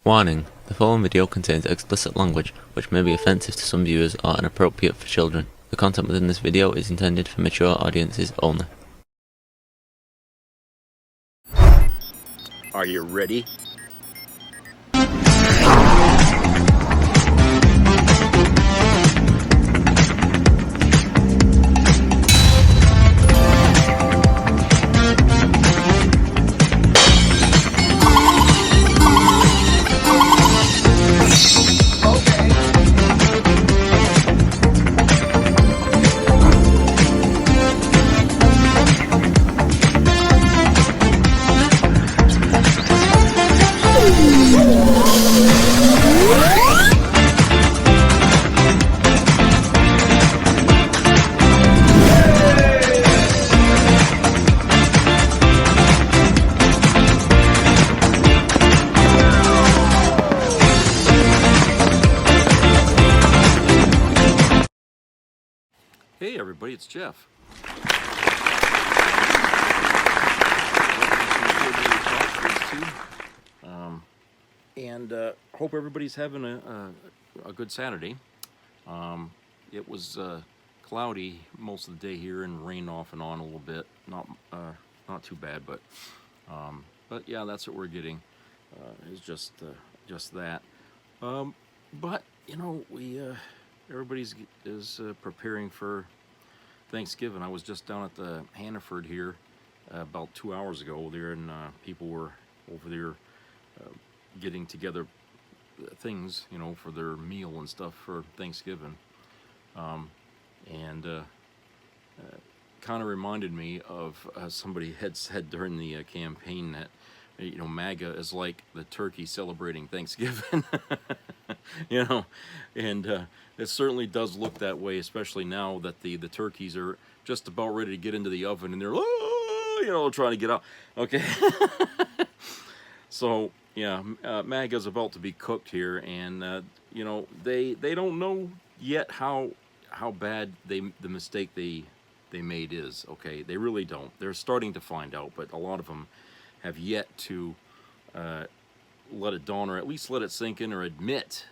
Warning: the following video contains explicit language which may be offensive to some viewers or inappropriate for children. The content within this video is intended for mature audiences only. Are you ready? Hey everybody, it's Jeff. Hope everybody's having a good Saturday. It was cloudy most of the day here and rained off and on a little bit. Not too bad, but yeah, that's what we're getting. It's just that. But you know, everybody's preparing for Thanksgiving. I was just down at the Hannaford here about 2 hours ago there, and people were over there getting together things, you know, for their meal and stuff for Thanksgiving. Kind of reminded me of somebody had said during the campaign that, you know, MAGA is like the turkey celebrating Thanksgiving. You know, and it certainly does look that way, especially now that the turkeys are just about ready to get into the oven and they're, you know, trying to get out. Okay. So yeah, MAGA's about to be cooked here, and you know, they don't know yet how bad the mistake they made is. Okay, they really don't. They're starting to find out, but a lot of them have yet to let it dawn, or at least let it sink in, or admit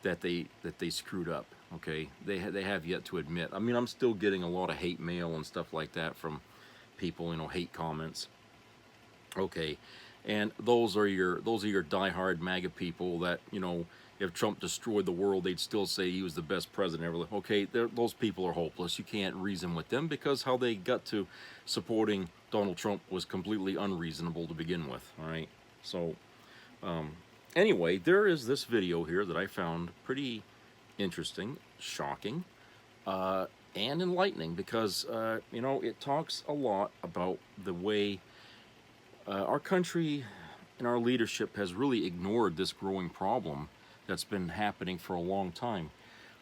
that they screwed up. Okay, they have yet to admit. I mean, I'm still getting a lot of hate mail and stuff like that from people, you know, hate comments. Okay, and those are your diehard MAGA people that, you know, if Trump destroyed the world, they'd still say he was the best president ever. Okay, those people are hopeless. You can't reason with them, because how they got to supporting Donald Trump was completely unreasonable to begin with. All right, so anyway, there is this video here that I found pretty interesting, shocking, and enlightening, because you know, it talks a lot about the way our country and our leadership has really ignored this growing problem that's been happening for a long time,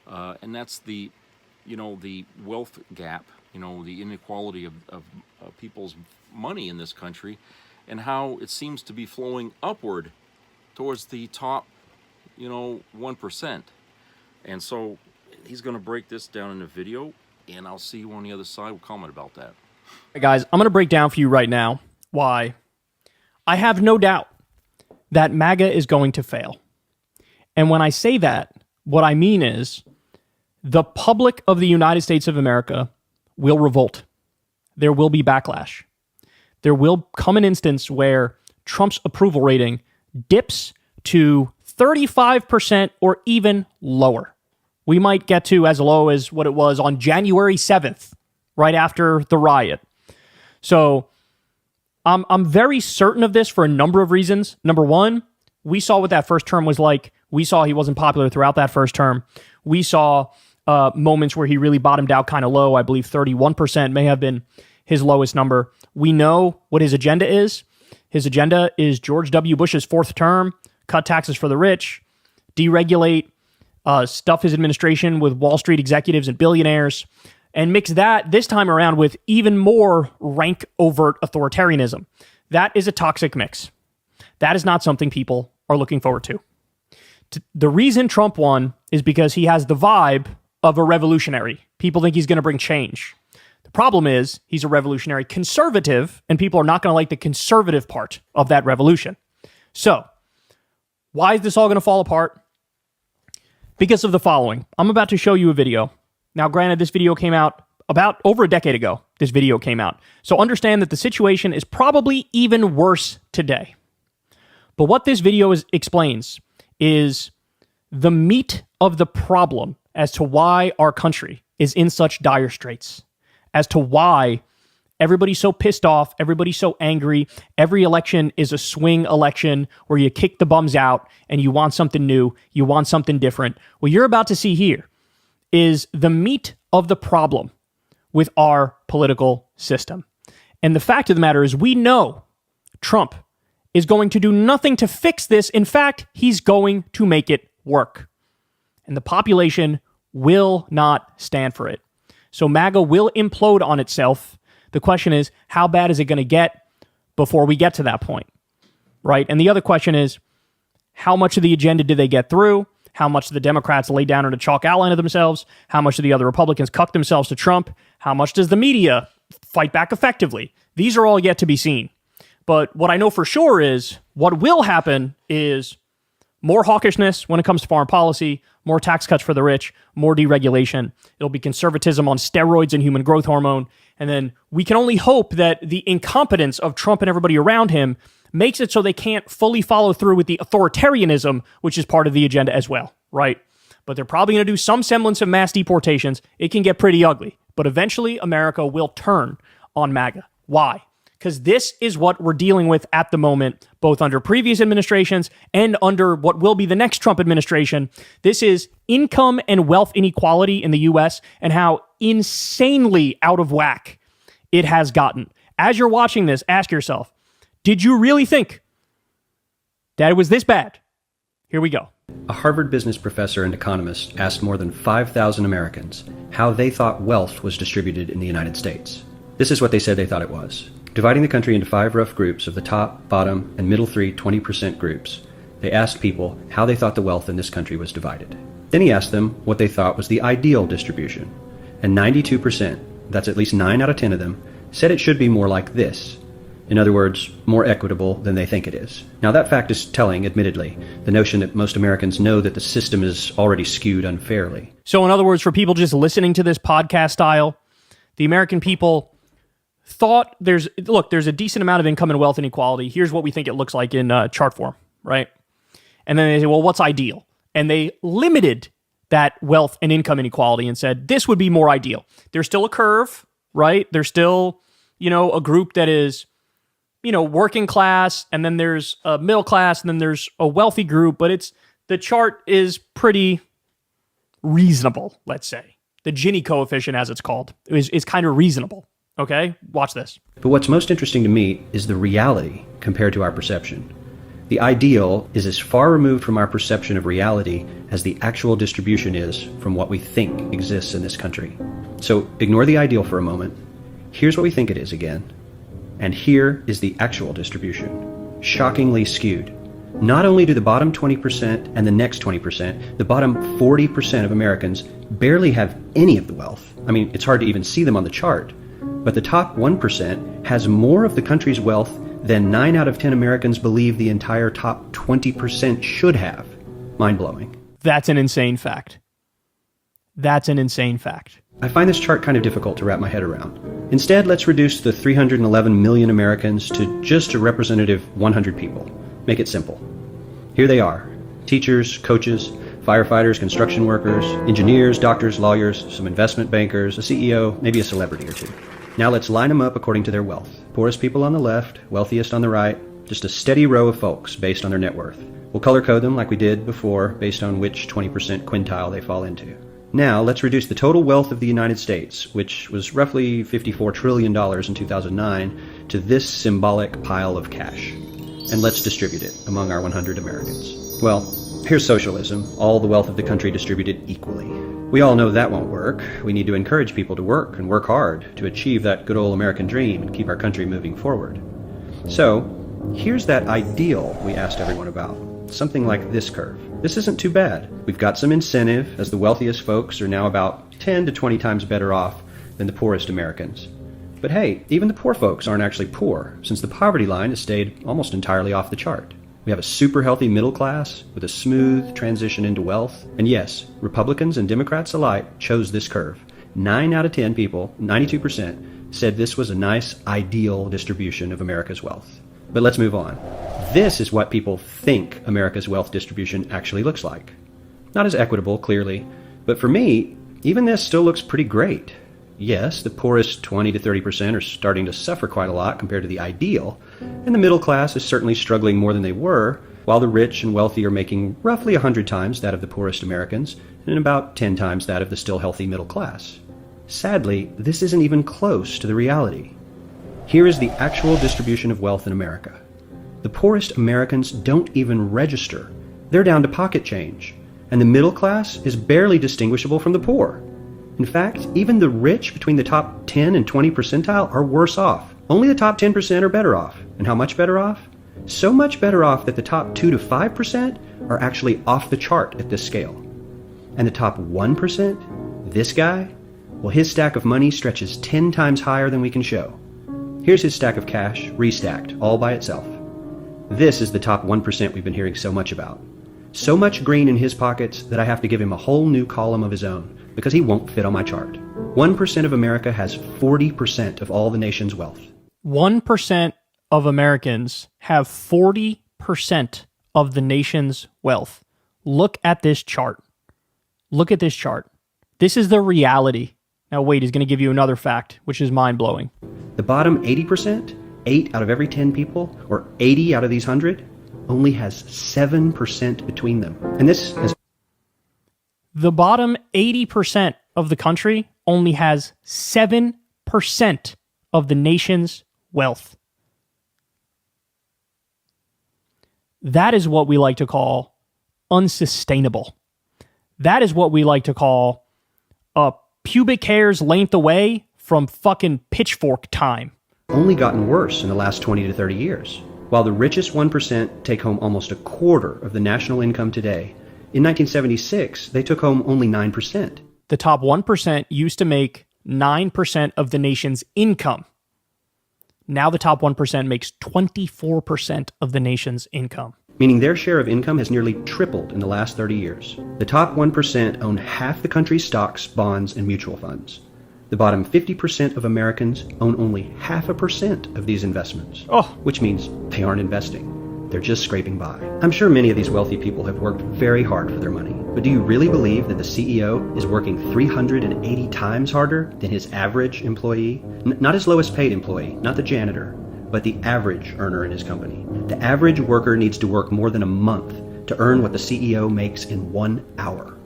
and that's the, you know, the wealth gap, you know, the inequality of people's money in this country, and how it seems to be flowing upward towards the top, you know, 1%. And so he's going to break this down in a video, and I'll see you on the other side. We'll comment about that. Hey guys, I'm going to break down for you right now why I have no doubt that MAGA is going to fail. And when I say that, what I mean is the public of the United States of America will revolt. There will be backlash. There will come an instance where Trump's approval rating dips to 35% or even lower. We might get to as low as what it was on January 7th, right after the riot. So I'm very certain of this for a number of reasons. Number one, we saw what that first term was like. We saw he wasn't popular throughout that first term. We saw moments where he really bottomed out kind of low. I believe 31% may have been his lowest number. We know what his agenda is. His agenda is George W. Bush's fourth term, cut taxes for the rich, deregulate, stuff his administration with Wall Street executives and billionaires, and mix that this time around with even more rank, overt authoritarianism. That is a toxic mix. That is not something people are looking forward to. The reason Trump won is because he has the vibe of a revolutionary. People think he's going to bring change. The problem is he's a revolutionary conservative, and people are not going to like the conservative part of that revolution. So Why is this all going to fall apart? Because of the following. I'm about to show you a video. Now, granted, this video came out about over a decade ago. This video came out. So understand that the situation is probably even worse today. But what this video explains is the meat of the problem as to why our country is in such dire straits, as to why everybody's so pissed off, everybody's so angry. Every election is a swing election where you kick the bums out and you want something new, you want something different. What you're about to see here is the meat of the problem with our political system. And the fact of the matter is, we know Trump is going to do nothing to fix this. In fact, he's going to make it work. And the population will not stand for it. So MAGA will implode on itself. The question is, how bad is it going to get before we get to that point, right? And the other question is, how much of the agenda did they get through? How much do the Democrats lay down on a chalk outline of themselves? How much do the other Republicans cuck themselves to Trump? How much does the media fight back effectively? These are all yet to be seen. But what I know for sure is what will happen is more hawkishness when it comes to foreign policy, more tax cuts for the rich, more deregulation. It'll be conservatism on steroids and human growth hormone. And then we can only hope that the incompetence of Trump and everybody around him makes it so they can't fully follow through with the authoritarianism, which is part of the agenda as well, right? But they're probably going to do some semblance of mass deportations. It can get pretty ugly. But eventually, America will turn on MAGA. Why? Because this is what we're dealing with at the moment, both under previous administrations and under what will be the next Trump administration. This is income and wealth inequality in the U.S. and how insanely out of whack it has gotten. As you're watching this, ask yourself, did you really think that it was this bad? Here we go. A Harvard business professor and economist asked more than 5,000 Americans how they thought wealth was distributed in the United States. This is what they said they thought it was. Dividing the country into 5 rough groups of the top, bottom, and middle 3 20% groups, they asked people how they thought the wealth in this country was divided. Then he asked them what they thought was the ideal distribution. And 92%, that's at least 9 out of 10 of them, said it should be more like this. In other words, more equitable than they think it is. Now that fact is telling, admittedly, the notion that most Americans know that the system is already skewed unfairly. So in other words, for people just listening to this podcast style, the American people thought there's a decent amount of income and wealth inequality. Here's what we think it looks like in chart form, right? And then they say, well, what's ideal? And they limited that wealth and income inequality and said, this would be more ideal. There's still a curve, right? There's still, a group that is, working class, and then there's a middle class, and then there's a wealthy group, but the chart is pretty reasonable, let's say. The Gini coefficient, as it's called, is kind of reasonable. Okay, watch this. But what's most interesting to me is the reality compared to our perception. The ideal is as far removed from our perception of reality as the actual distribution is from what we think exists in this country. So ignore the ideal for a moment. Here's what we think it is again. And here is the actual distribution. Shockingly skewed. Not only do the bottom 20% and the next 20%, the bottom 40% of Americans barely have any of the wealth. I mean, it's hard to even see them on the chart. But the top 1% has more of the country's wealth than 9 out of 10 Americans believe the entire top 20% should have. Mind-blowing. That's an insane fact. That's an insane fact. I find this chart kind of difficult to wrap my head around. Instead, let's reduce the 311 million Americans to just a representative 100 people. Make it simple. Here they are. Teachers, coaches, firefighters, construction workers, engineers, doctors, lawyers, some investment bankers, a CEO, maybe a celebrity or two. Now let's line them up according to their wealth. Poorest people on the left, wealthiest on the right, just a steady row of folks based on their net worth. We'll color code them like we did before based on which 20% quintile they fall into. Now let's reduce the total wealth of the United States, which was roughly $54 trillion in 2009, to this symbolic pile of cash. And let's distribute it among our 100 Americans. Well, here's socialism, all the wealth of the country distributed equally. We all know that won't work. We need to encourage people to work and work hard to achieve that good old American dream and keep our country moving forward. So, here's that ideal we asked everyone about. Something like this curve. This isn't too bad. We've got some incentive, as the wealthiest folks are now about 10 to 20 times better off than the poorest Americans. But hey, even the poor folks aren't actually poor, since the poverty line has stayed almost entirely off the chart. We have a super healthy middle class with a smooth transition into wealth. And yes, Republicans and Democrats alike chose this curve. 9 out of 10 people, 92%, said this was a nice, ideal distribution of America's wealth. But let's move on. This is what people think America's wealth distribution actually looks like. Not as equitable, clearly, but for me, even this still looks pretty great. Yes, the poorest 20 to 30% are starting to suffer quite a lot compared to the ideal, and the middle class is certainly struggling more than they were, while the rich and wealthy are making roughly 100 times that of the poorest Americans, and about 10 times that of the still healthy middle class. Sadly, this isn't even close to the reality. Here is the actual distribution of wealth in America. The poorest Americans don't even register. They're down to pocket change, and the middle class is barely distinguishable from the poor. In fact, even the rich between the top 10 and 20 percentile are worse off. Only the top 10% are better off. And how much better off? So much better off that the top 2 to 5% are actually off the chart at this scale. And the top 1%, this guy, well, his stack of money stretches 10 times higher than we can show. Here's his stack of cash, restacked, all by itself. This is the top 1% we've been hearing so much about. So much green in his pockets that I have to give him a whole new column of his own, because he won't fit on my chart. 1% of America has 40% of all the nation's wealth. 1% of Americans have 40% of the nation's wealth. Look at this chart. Look at this chart. This is the reality. Now wait, he's going to give you another fact, which is mind-blowing. The bottom 80%, 8 out of every 10 people, or 80 out of these 100, only has 7% between them. And this is... The bottom 80% of the country only has 7% of the nation's wealth. That is what we like to call unsustainable. That is what we like to call a pubic hair's length away from fucking pitchfork time. Only gotten worse in the last 20 to 30 years. While the richest 1% take home almost a quarter of the national income today, in 1976, they took home only 9%. The top 1% used to make 9% of the nation's income. Now the top 1% makes 24% of the nation's income. Meaning their share of income has nearly tripled in the last 30 years. The top 1% own half the country's stocks, bonds, and mutual funds. The bottom 50% of Americans own only 0.5% of these investments, which means they aren't investing. They're just scraping by. I'm sure many of these wealthy people have worked very hard for their money, but do you really believe that the CEO is working 380 times harder than his average employee? Not his lowest paid employee, not the janitor, but the average earner in his company. The average worker needs to work more than a month to earn what the CEO makes in 1 hour.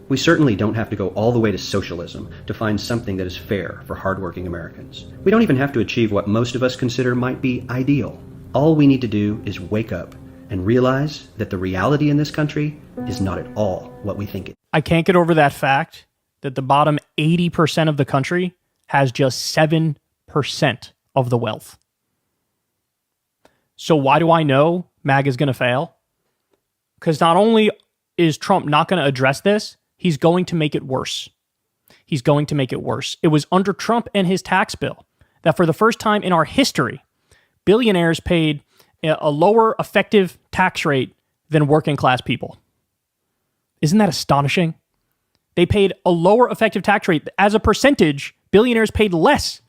We certainly don't have to go all the way to socialism to find something that is fair for hardworking Americans. We don't even have to achieve what most of us consider might be ideal. All we need to do is wake up and realize that the reality in this country is not at all what we think it is. I can't get over that fact that the bottom 80% of the country has just 7% of the wealth. So why do I know MAGA is going to fail? Because not only is Trump not going to address this, he's going to make it worse. He's going to make it worse. It was under Trump and his tax bill that for the first time in our history, billionaires paid a lower effective tax rate than working class people. Isn't that astonishing? They paid a lower effective tax rate. As a percentage, billionaires paid less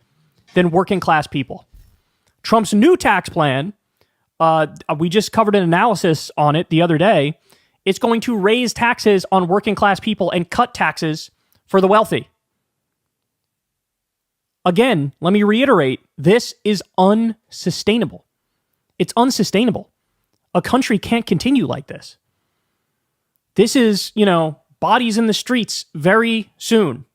than working class people. Trump's new tax plan, we just covered an analysis on it the other day. It's going to raise taxes on working class people and cut taxes for the wealthy. Again, let me reiterate, this is unsustainable. It's unsustainable. A country can't continue like this. This is, bodies in the streets very soon.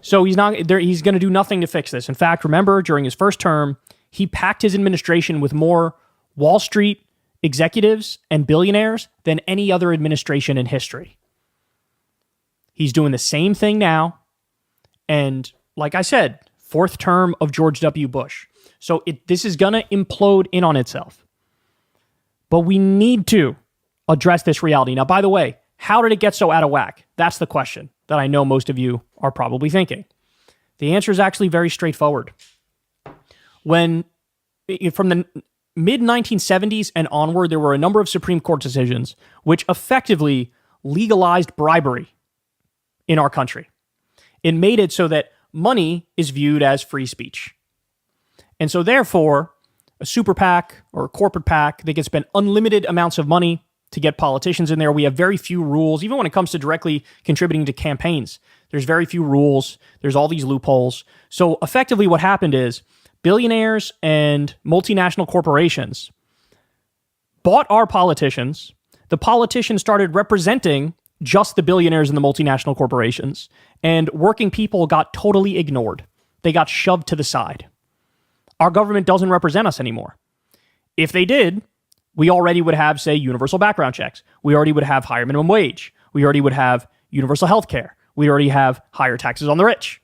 So he's going to do nothing to fix this. In fact, remember, during his first term, he packed his administration with more Wall Street executives and billionaires than any other administration in history. He's doing the same thing now. And like I said, fourth term of George W. Bush. So this is going to implode in on itself. But we need to address this reality. Now, by the way, how did it get so out of whack? That's the question that I know most of you are probably thinking. The answer is actually very straightforward. From the mid-1970s and onward, there were a number of Supreme Court decisions which effectively legalized bribery in our country. It made it so that money is viewed as free speech. And so therefore, a super PAC or a corporate PAC, they can spend unlimited amounts of money to get politicians in there. We have very few rules, even when it comes to directly contributing to campaigns. There's very few rules. There's all these loopholes. So effectively what happened is billionaires and multinational corporations bought our politicians. The politicians started representing just the billionaires and the multinational corporations, and working people got totally ignored. They got shoved to the side. Our government doesn't represent us anymore. If they did, we already would have, say, universal background checks. We already would have higher minimum wage. We already would have universal health care. We already have higher taxes on the rich.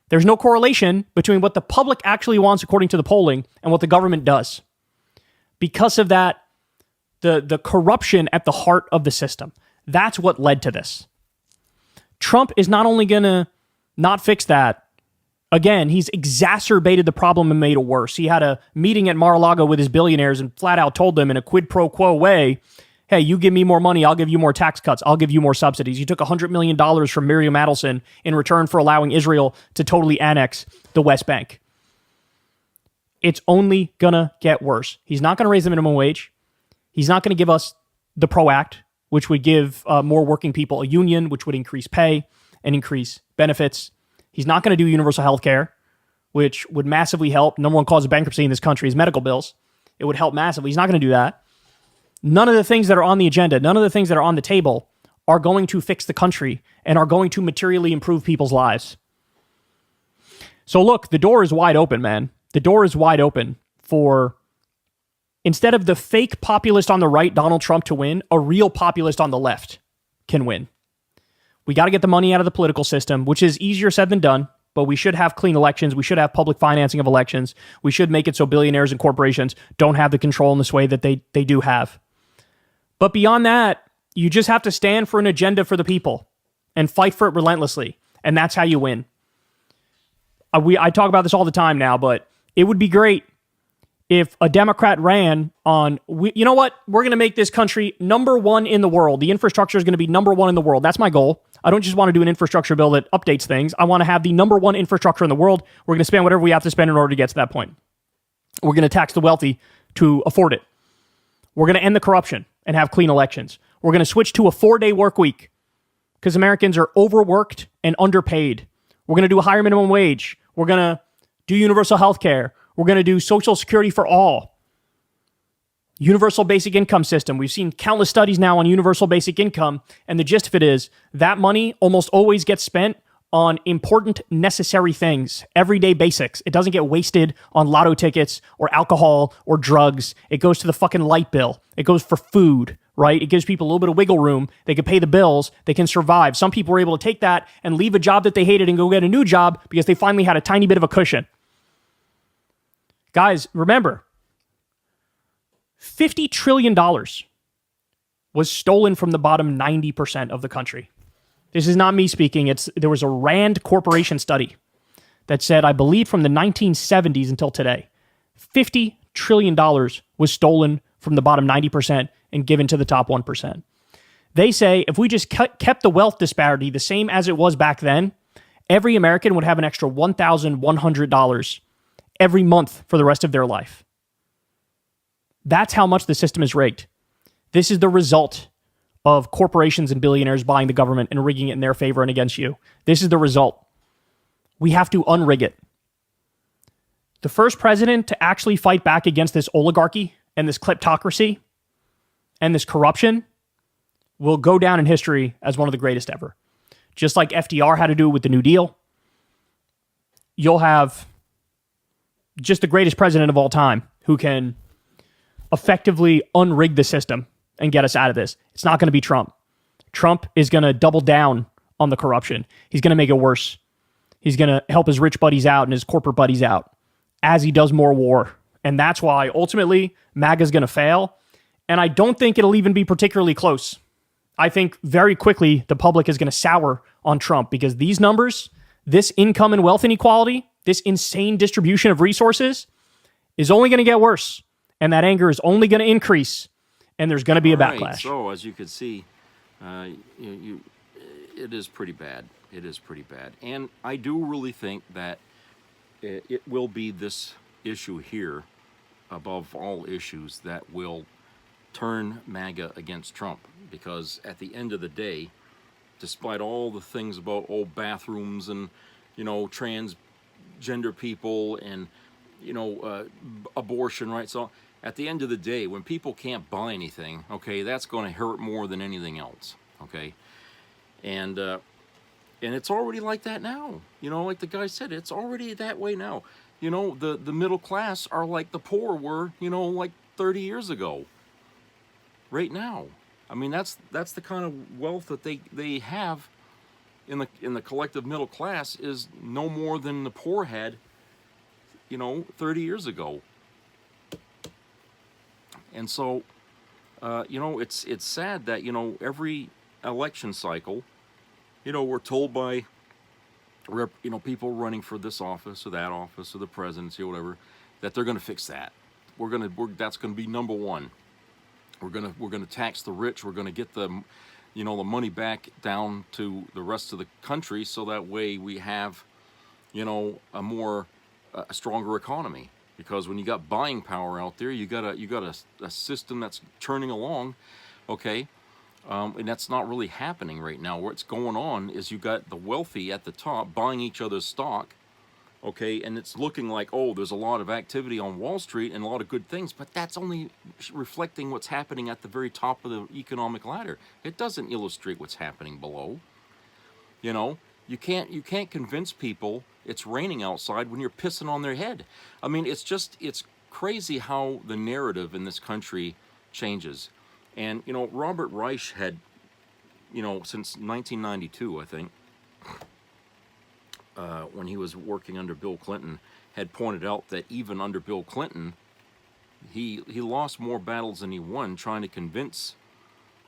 There's no correlation between what the public actually wants according to the polling and what the government does. Because of that, the corruption at the heart of the system, that's what led to this. Trump is not only going to not fix that, again, he's exacerbated the problem and made it worse. He had a meeting at Mar-a-Lago with his billionaires and flat out told them in a quid pro quo way, hey, you give me more money, I'll give you more tax cuts, I'll give you more subsidies. He took $100 million from Miriam Adelson in return for allowing Israel to totally annex the West Bank. It's only going to get worse. He's not going to raise the minimum wage. He's not going to give us the PRO Act, which would give more working people a union, which would increase pay and increase benefits. He's not going to do universal health care, which would massively help. Number one cause of bankruptcy in this country is medical bills. It would help massively. He's not going to do that. None of the things that are on the agenda, none of the things that are on the table are going to fix the country and are going to materially improve people's lives. So look, the door is wide open, man. The door is wide open for, instead of the fake populist on the right, Donald Trump, to win, a real populist on the left can win. We got to get the money out of the political system, which is easier said than done, but we should have clean elections. We should have public financing of elections. We should make it so billionaires and corporations don't have the control in this way that they do have. But beyond that, you just have to stand for an agenda for the people and fight for it relentlessly. And that's how you win. I talk about this all the time now, but it would be great if a Democrat ran on, you know what? We're going to make this country number one in the world. The infrastructure is going to be number one in the world. That's my goal. I don't just want to do an infrastructure bill that updates things. I want to have the number one infrastructure in the world. We're going to spend whatever we have to spend in order to get to that point. We're going to tax the wealthy to afford it. We're going to end the corruption and have clean elections. We're going to switch to a 4-day work week because Americans are overworked and underpaid. We're going to do a higher minimum wage. We're going to do universal health care. We're going to do Social Security for all. Universal basic income system. We've seen countless studies now on universal basic income, and the gist of it is that money almost always gets spent on important, necessary things, everyday basics. It doesn't get wasted on lotto tickets or alcohol or drugs. It goes to the fucking light bill. It goes for food, right? It gives people a little bit of wiggle room. They can pay the bills. They can survive. Some people were able to take that and leave a job that they hated and go get a new job because they finally had a tiny bit of a cushion. Guys, remember, $50 trillion was stolen from the bottom 90% of the country. This is not me speaking. There was a Rand Corporation study that said, I believe from the 1970s until today, $50 trillion was stolen from the bottom 90% and given to the top 1%. They say if we just kept the wealth disparity the same as it was back then, every American would have an extra $1,100 every month for the rest of their life. That's how much the system is rigged. This is the result of corporations and billionaires buying the government and rigging it in their favor and against you. This is the result. We have to unrig it. The first president to actually fight back against this oligarchy and this kleptocracy and this corruption will go down in history as one of the greatest ever. Just like FDR had to do with the New Deal, you'll have just the greatest president of all time who can effectively unrig the system and get us out of this. It's not going to be Trump. Trump is going to double down on the corruption. He's going to make it worse. He's going to help his rich buddies out and his corporate buddies out as he does more war. And that's why ultimately MAGA is going to fail. And I don't think it'll even be particularly close. I think very quickly the public is going to sour on Trump because these numbers, this income and wealth inequality, this insane distribution of resources is only going to get worse. And that anger is only going to increase, and there's going to be a Right, backlash. so as you can see, it is pretty bad. It is pretty bad. And I do really think that it will be this issue here, above all issues, that will turn MAGA against Trump. Because at the end of the day, despite all the things about old bathrooms and, transgender people and, abortion rights, so at the end of the day, when people can't buy anything, okay, that's going to hurt more than anything else, okay? And it's already like that now. Like the guy said, it's already that way now. The middle class are like the poor were, like 30 years ago. Right now. I mean, that's the kind of wealth that they have in the collective middle class is no more than the poor had, 30 years ago. And so, it's sad that, every election cycle, we're told by, people running for this office or that office or the presidency or whatever, that they're going to fix that. That's going to be number one. We're gonna tax the rich. We're gonna get the money back down to the rest of the country, so that way we have, a stronger economy. Because when you got buying power out there, you got a system that's churning along, okay, and that's not really happening right now. What's going on is you got the wealthy at the top buying each other's stock. Okay, and it's looking like, oh, there's a lot of activity on Wall Street and a lot of good things, but that's only reflecting what's happening at the very top of the economic ladder. It doesn't illustrate what's happening below. You can't convince people it's raining outside when you're pissing on their head. I mean, it's crazy how the narrative in this country changes. And, Robert Reich had, since 1992, I think, when he was working under Bill Clinton, had pointed out that even under Bill Clinton, he lost more battles than he won trying to convince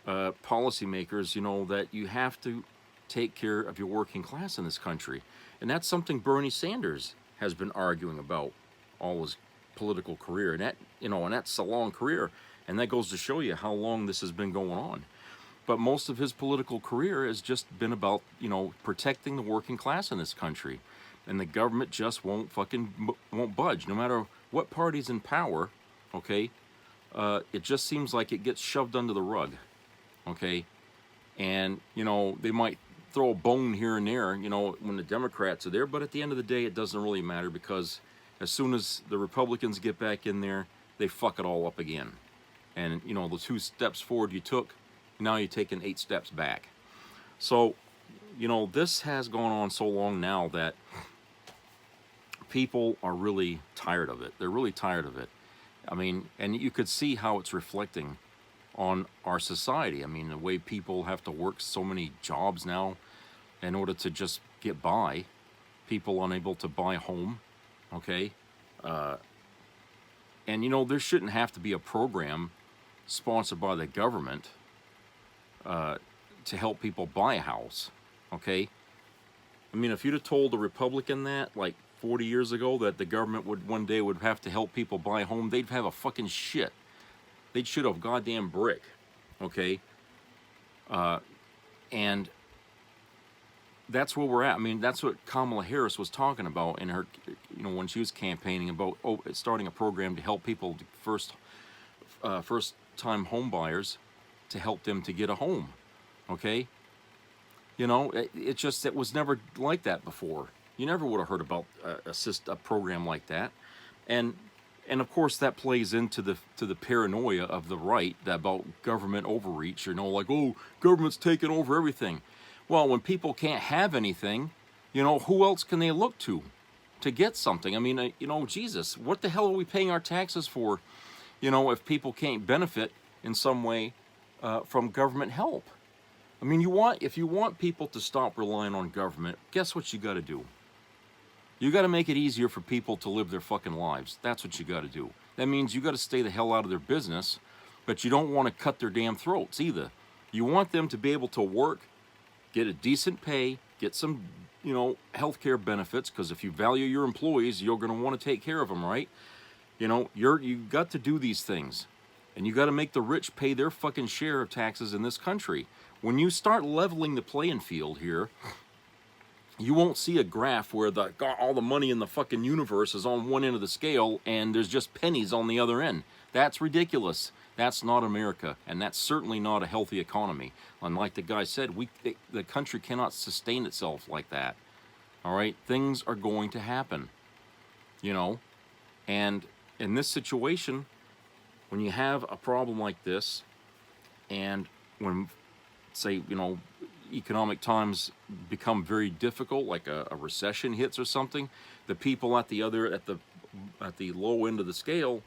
policymakers, that you have to take care of your working class in this country. And that's something Bernie Sanders has been arguing about all his political career. And that's a long career. And that goes to show you how long this has been going on. But most of his political career has just been about, protecting the working class in this country. And the government just won't budge. No matter what party's in power, okay, it just seems like it gets shoved under the rug, okay? And, they might throw a bone here and there, when the Democrats are there. But at the end of the day, it doesn't really matter, because as soon as the Republicans get back in there, they fuck it all up again. And, the 2 steps forward you took, now you're taking 8 steps back. So, this has gone on so long now that people are really tired of it. They're really tired of it. I mean, and you could see how it's reflecting on our society. I mean, the way people have to work so many jobs now in order to just get by. People unable to buy a home, okay? And, there shouldn't have to be a program sponsored by the government to help people buy a house, okay? I mean, if you'd have told a Republican that, like 40 years ago, that the government would one day would have to help people buy a home, they'd have a fucking shit. They'd shoot a goddamn brick, okay? And that's where we're at. I mean, that's what Kamala Harris was talking about in her, when she was campaigning about starting a program to help people, first-time home buyers, to help them to get a home, okay? It was never like that before. You never would have heard about a program like that, and of course that plays into the paranoia of the right about government overreach. Like, oh, government's taking over everything. Well, when people can't have anything, who else can they look to get something? I mean, Jesus, what the hell are we paying our taxes for? If people can't benefit in some way from government help. I mean, if you want people to stop relying on government, guess what you got to do? You got to make it easier for people to live their fucking lives. That's what you got to do. That means you got to stay the hell out of their business, but you don't want to cut their damn throats either. You want them to be able to work, get a decent pay, get some, healthcare benefits, because if you value your employees, you're going to want to take care of them, right? You know, you got to do these things, and you got to make the rich pay their fucking share of taxes in this country. When you start leveling the playing field here, you won't see a graph where all the money in the fucking universe is on one end of the scale and there's just pennies on the other end. That's ridiculous. That's not America, and that's certainly not a healthy economy. And like the guy said, the country cannot sustain itself like that. All right, things are going to happen, you know. And in this situation, when you have a problem like this, and when, say, you know, economic times become very difficult, like a recession hits or something, the people at the low end of the scale,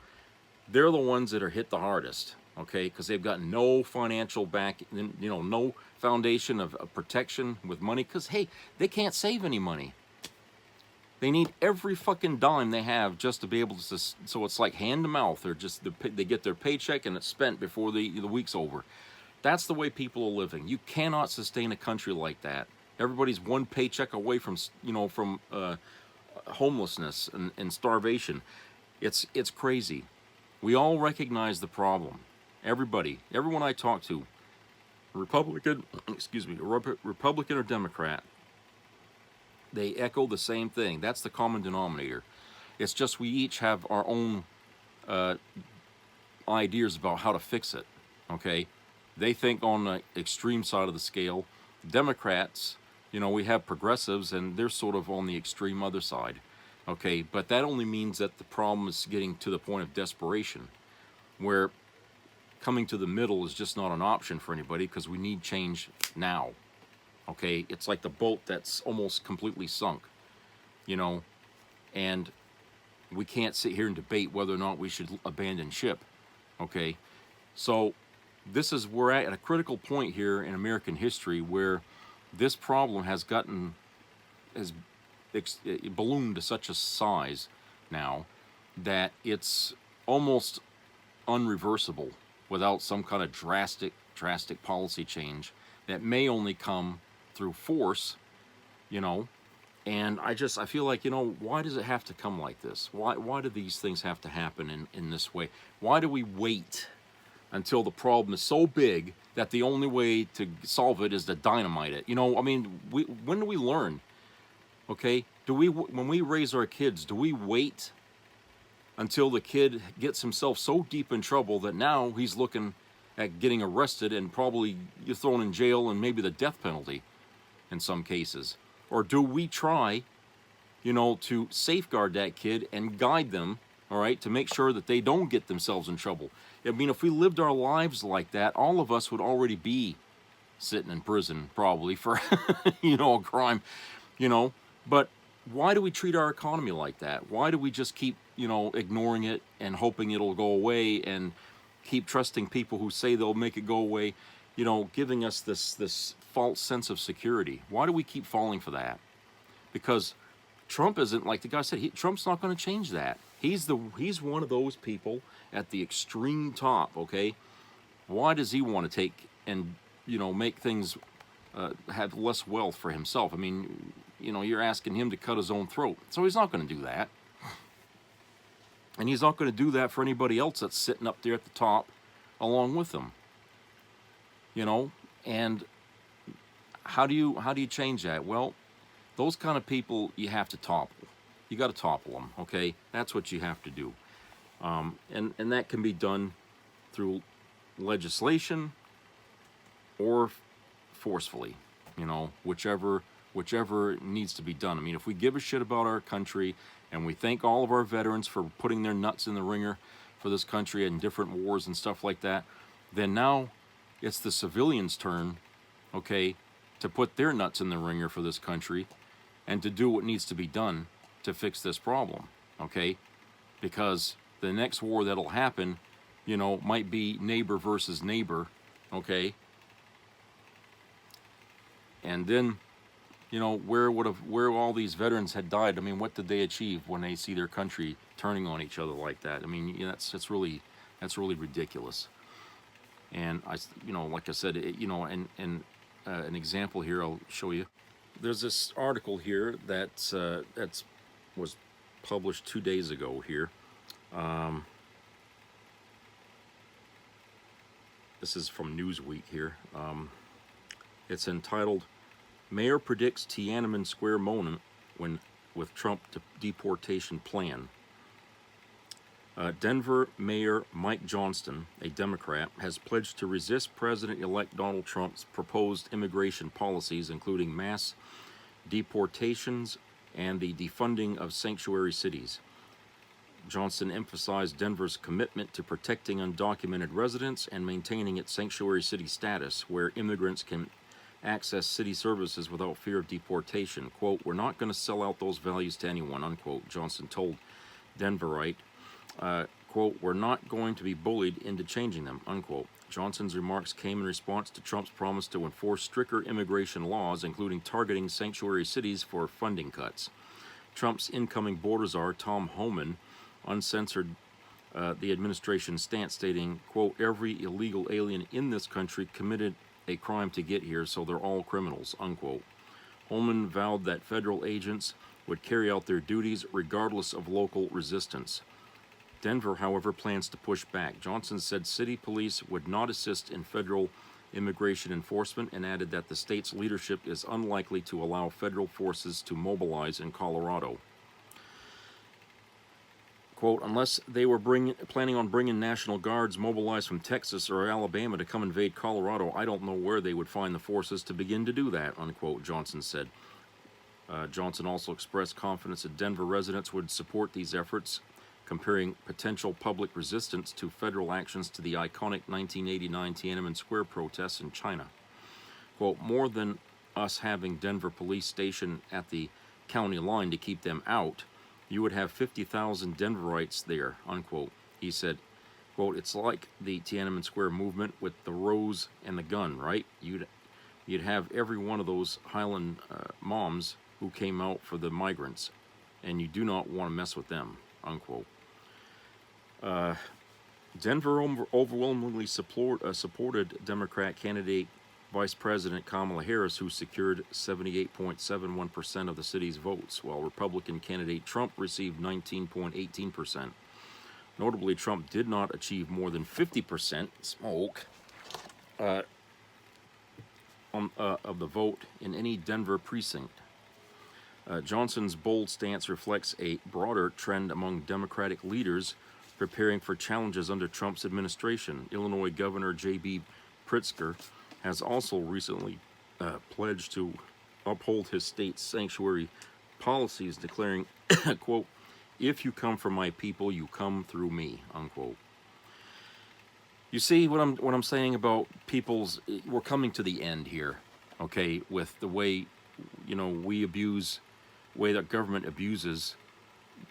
they're the ones that are hit the hardest, okay? Because they've got no financial back, you know, no foundation of protection with money. Because hey, they can't save any money. They need every fucking dime they have just to be able to. So it's like hand to mouth. They get their paycheck and it's spent before the week's over. That's the way people are living. You cannot sustain a country like that. Everybody's one paycheck away from, you know, from homelessness and starvation. It's crazy. We all recognize the problem. Everyone I talk to, Republican, Republican or Democrat, they echo the same thing. That's the common denominator. It's just we each have our own ideas about how to fix it, okay? They think on the extreme side of the scale. Democrats, you know, we have progressives, and they're sort of on the extreme other side, okay? But that only means that the problem is getting to the point of desperation, where coming to the middle is just not an option for anybody, because we need change now, okay? It's like the boat that's almost completely sunk, you know, and we can't sit here and debate whether or not we should abandon ship, okay? So we're at a critical point here in American history where this problem has ballooned to such a size now that it's almost unreversible without some kind of drastic policy change that may only come through force, you know. And I feel like, you know, why does it have to come like this? Why do these things have to happen in this way? Why do we wait until the problem is so big that the only way to solve it is to dynamite it? You know, I mean, when do we learn? Okay, when we raise our kids, do we wait until the kid gets himself so deep in trouble that now he's looking at getting arrested and probably you're thrown in jail and maybe the death penalty in some cases? Or do we try, you know, to safeguard that kid and guide them, all right, to make sure that they don't get themselves in trouble? I mean, if we lived our lives like that, all of us would already be sitting in prison probably for, you know, a crime, you know. But why do we treat our economy like that? Why do we just keep, you know, ignoring it and hoping it'll go away, and keep trusting people who say they'll make it go away, you know, giving us this false sense of security? Why do we keep falling for that? Because Trump isn't, like the guy said, Trump's not going to change that. He's one of those people at the extreme top, okay? Why does he want to take and, you know, make things have less wealth for himself? I mean, you know, you're asking him to cut his own throat. So he's not going to do that. And he's not going to do that for anybody else that's sitting up there at the top along with him. You know, and how do you change that? Well, those kind of people you have to topple. You got to topple them, okay? That's what you have to do. And that can be done through legislation or forcefully, you know, whichever needs to be done. I mean, if we give a shit about our country and we thank all of our veterans for putting their nuts in the ringer for this country in different wars and stuff like that, then now it's the civilians' turn, okay, to put their nuts in the ringer for this country and to do what needs to be done to fix this problem, okay? Because the next war that'll happen, you know, might be neighbor versus neighbor, okay? And then, you know, where all these veterans had died, I mean, what did they achieve when they see their country turning on each other like that? I mean, you know, that's really ridiculous. And you know, like I said, you know, and an example here I'll show you. There's this article here that was published 2 days ago here, This is from Newsweek here. It's entitled, Mayor Predicts Tiananmen Square Moment when with Trump Deportation Plan. Denver Mayor Mike Johnston, a Democrat, has pledged to resist President-elect Donald Trump's proposed immigration policies, including mass deportations and the defunding of sanctuary cities. Johnston emphasized Denver's commitment to protecting undocumented residents and maintaining its sanctuary city status, where immigrants can access city services without fear of deportation. Quote, "We're not going to sell out those values to anyone," unquote, Johnston told Denverite. Quote, "We're not going to be bullied into changing them," unquote. Johnson's remarks came in response to Trump's promise to enforce stricter immigration laws, including targeting sanctuary cities for funding cuts. Trump's incoming border czar, Tom Homan, uncensored the administration's stance, stating, quote, "Every illegal alien in this country committed a crime to get here, so they're all criminals," unquote. Holman vowed that federal agents would carry out their duties regardless of local resistance. Denver, however, plans to push back. Johnson said city police would not assist in federal immigration enforcement and added that the state's leadership is unlikely to allow federal forces to mobilize in Colorado. Quote, "Unless they were planning on bringing National Guards mobilized from Texas or Alabama to come invade Colorado, I don't know where they would find the forces to begin to do that," unquote, Johnson said. Johnson also expressed confidence that Denver residents would support these efforts, comparing potential public resistance to federal actions to the iconic 1989 Tiananmen Square protests in China. Quote, "More than us having Denver police stationed at the county line to keep them out, you would have 50,000 Denverites there," unquote. He said, quote, "It's like the Tiananmen Square movement with the rose and the gun, right? You'd have every one of those Highland moms who came out for the migrants, and you do not want to mess with them," unquote. Denver overwhelmingly supported Democrat candidate Vice President Kamala Harris, who secured 78.71% of the city's votes, while Republican candidate Trump received 19.18%. Notably, Trump did not achieve more than 50% of the vote in any Denver precinct. Johnson's bold stance reflects a broader trend among Democratic leaders preparing for challenges under Trump's administration. Illinois Governor J.B. Pritzker has also recently pledged to uphold his state's sanctuary policies, declaring, quote, "If you come from my people, you come through me," unquote. You see what I'm saying about we're coming to the end here, okay, with the way, way that government abuses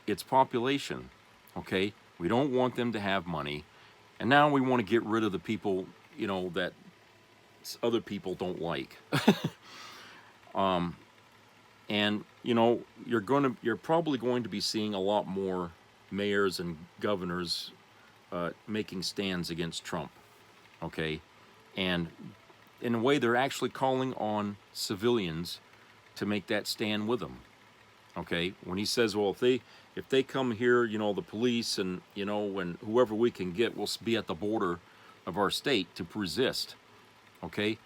its population, okay? We don't want them to have money, and now we want to get rid of the people, that other people don't like. And you're probably going to be seeing a lot more mayors and governors making stands against Trump, okay? And in a way, they're actually calling on civilians to make that stand with them, okay? When he says, well, if they come here, the police and, and whoever we can get will be at the border of our state to resist, okay?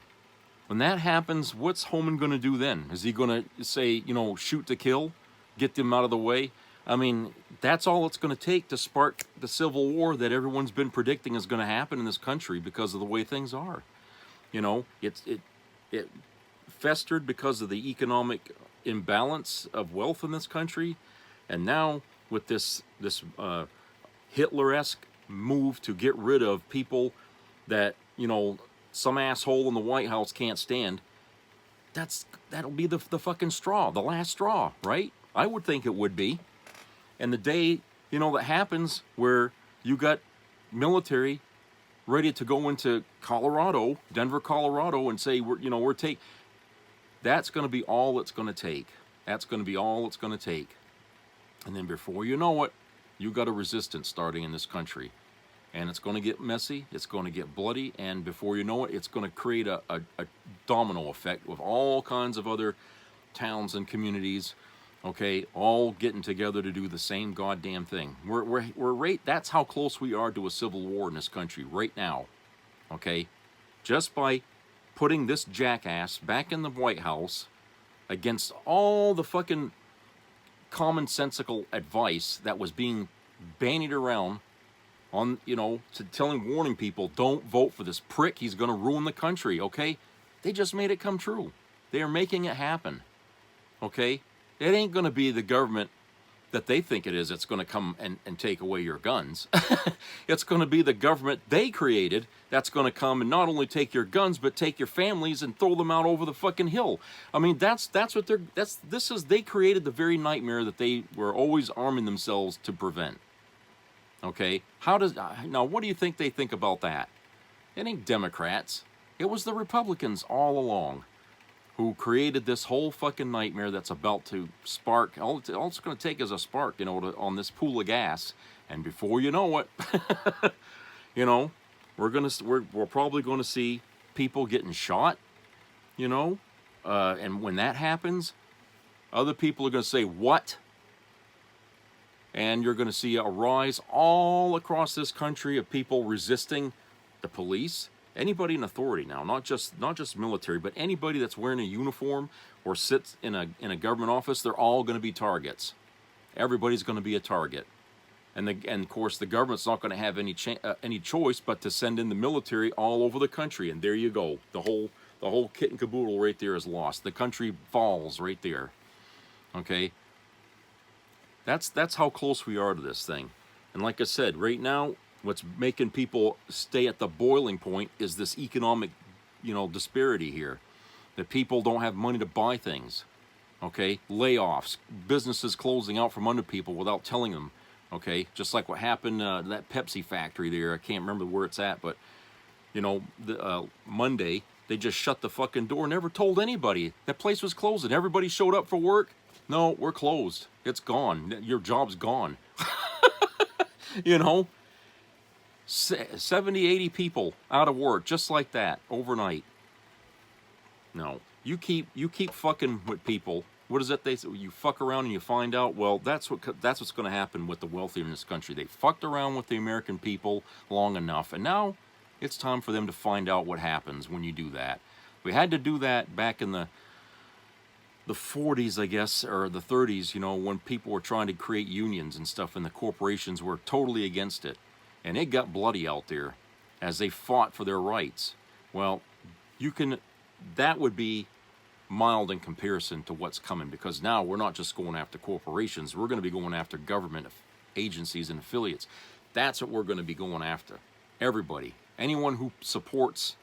When that happens, what's Homan going to do then? Is he going to say, shoot to kill, get them out of the way? I mean, that's all it's going to take to spark the civil war that everyone's been predicting is going to happen in this country because of the way things are. It festered because of the economic imbalance of wealth in this country, and now with this Hitler-esque move to get rid of people that some asshole in the White House can't stand, that'll be the fucking straw, the last straw, right? I would think it would be. And the day, that happens where you got military ready to go into Colorado, Denver, Colorado, and say, that's going to be all it's going to take. That's going to be all it's going to take. And then before you know it, you got a resistance starting in this country. And it's going to get messy, it's going to get bloody, and before you know it, it's going to create a domino effect with all kinds of other towns and communities okay, all getting together to do the same goddamn thing. We're right. That's how close we are to a civil war in this country right now. Okay, just by putting this jackass back in the White House against all the fucking commonsensical advice that was being bandied around on, warning people, don't vote for this prick. He's going to ruin the country. Okay, they just made it come true. They are making it happen. Okay. It ain't going to be the government that they think it is that's going to come and take away your guns. It's going to be the government they created that's going to come and not only take your guns, but take your families and throw them out over the fucking hill. I mean, they created the very nightmare that they were always arming themselves to prevent. Okay? Now, what do you think they think about that? It ain't Democrats. It was the Republicans all along who created this whole fucking nightmare that's about to spark. All it's going to take is a spark, on this pool of gas, and before you know it, we're probably going to see people getting shot, and when that happens, other people are going to say, what? And you're going to see a rise all across this country of people resisting the police. Anybody in authority now, not just military, but anybody that's wearing a uniform or sits in a government office, they're all going to be targets. Everybody's going to be a target, and of course the government's not going to have any choice but to send in the military all over the country. And there you go, the whole kit and caboodle right there is lost. The country falls right there. Okay, that's how close we are to this thing. And like I said, right now, what's making people stay at the boiling point is this economic, disparity here. That people don't have money to buy things. Okay? Layoffs, businesses closing out from under people without telling them. Okay? Just like what happened that Pepsi factory there. I can't remember where it's at, but, Monday, they just shut the fucking door, never told anybody. That place was closing. Everybody showed up for work. No, we're closed. It's gone. Your job's gone. 70, 80 people out of work just like that overnight. No, you keep fucking with people. What is it they say? You fuck around and you find out. Well, that's what's going to happen with the wealthy in this country. They fucked around with the American people long enough, and now it's time for them to find out what happens when you do that. We had to do that back in the 40s, I guess, or the 30s. When people were trying to create unions and stuff, and the corporations were totally against it. And it got bloody out there as they fought for their rights. Well, that would be mild in comparison to what's coming, because now we're not just going after corporations, we're going to be going after government agencies and affiliates. That's what we're going to be going after. Everybody. Anyone who supports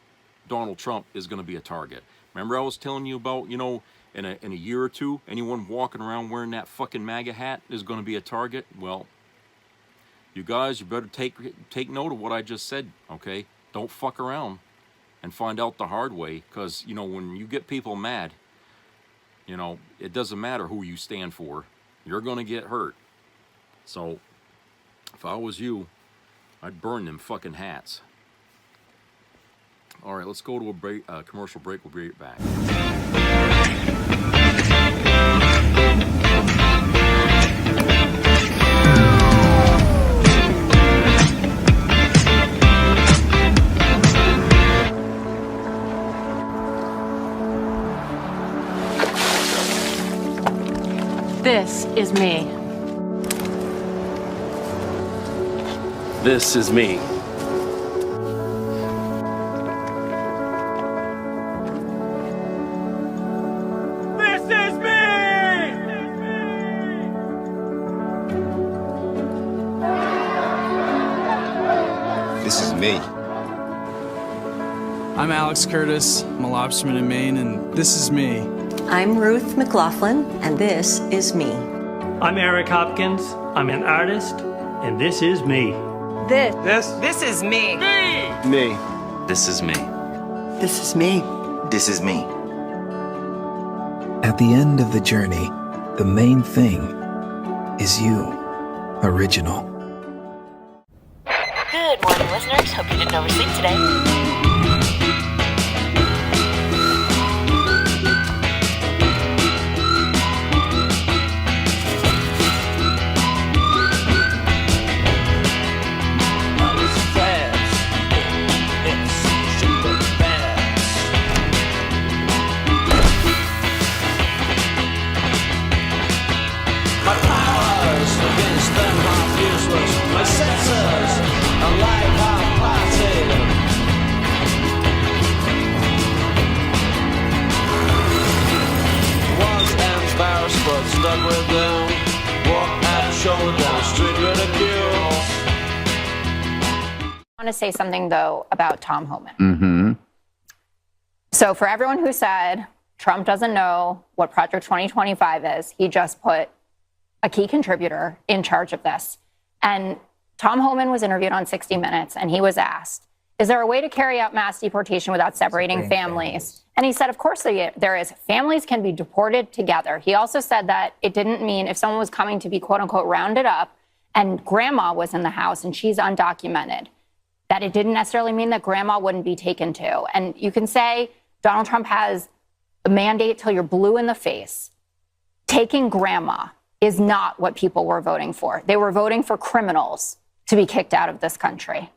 Donald Trump is going to be a target. Remember I was telling you about, in a year or two, anyone walking around wearing that fucking MAGA hat is going to be a target? Well, you guys, you better take note of what I just said, okay? Don't fuck around and find out the hard way, because, when you get people mad, it doesn't matter who you stand for. You're going to get hurt. So, if I was you, I'd burn them fucking hats. All right, let's go to a commercial break. We'll be right back. This is me. This is me. This is me! This is me. I'm Alex Curtis. I'm a lobsterman in Maine, and this is me. I'm Ruth McLaughlin, and this is me. I'm Eric Hopkins. I'm an artist, and this is me. This is me. Me. This is me. This is me. This is me. At the end of the journey, the main thing is you. Original. Good morning, listeners. Hope you didn't oversleep today. want to say something, though, about Tom Homan. Mm-hmm. So for everyone who said Trump doesn't know what Project 2025 is, he just put a key contributor in charge of this. And Tom Homan was interviewed on 60 Minutes, and he was asked, is there a way to carry out mass deportation without separating families? And he said, of course there is. Families can be deported together. He also said that it didn't mean if someone was coming to be, quote unquote, rounded up and grandma was in the house and she's undocumented, that it didn't necessarily mean that grandma wouldn't be taken to. And you can say Donald Trump has a mandate till you're blue in the face. Taking grandma is not what people were voting for. They were voting for criminals to be kicked out of this country.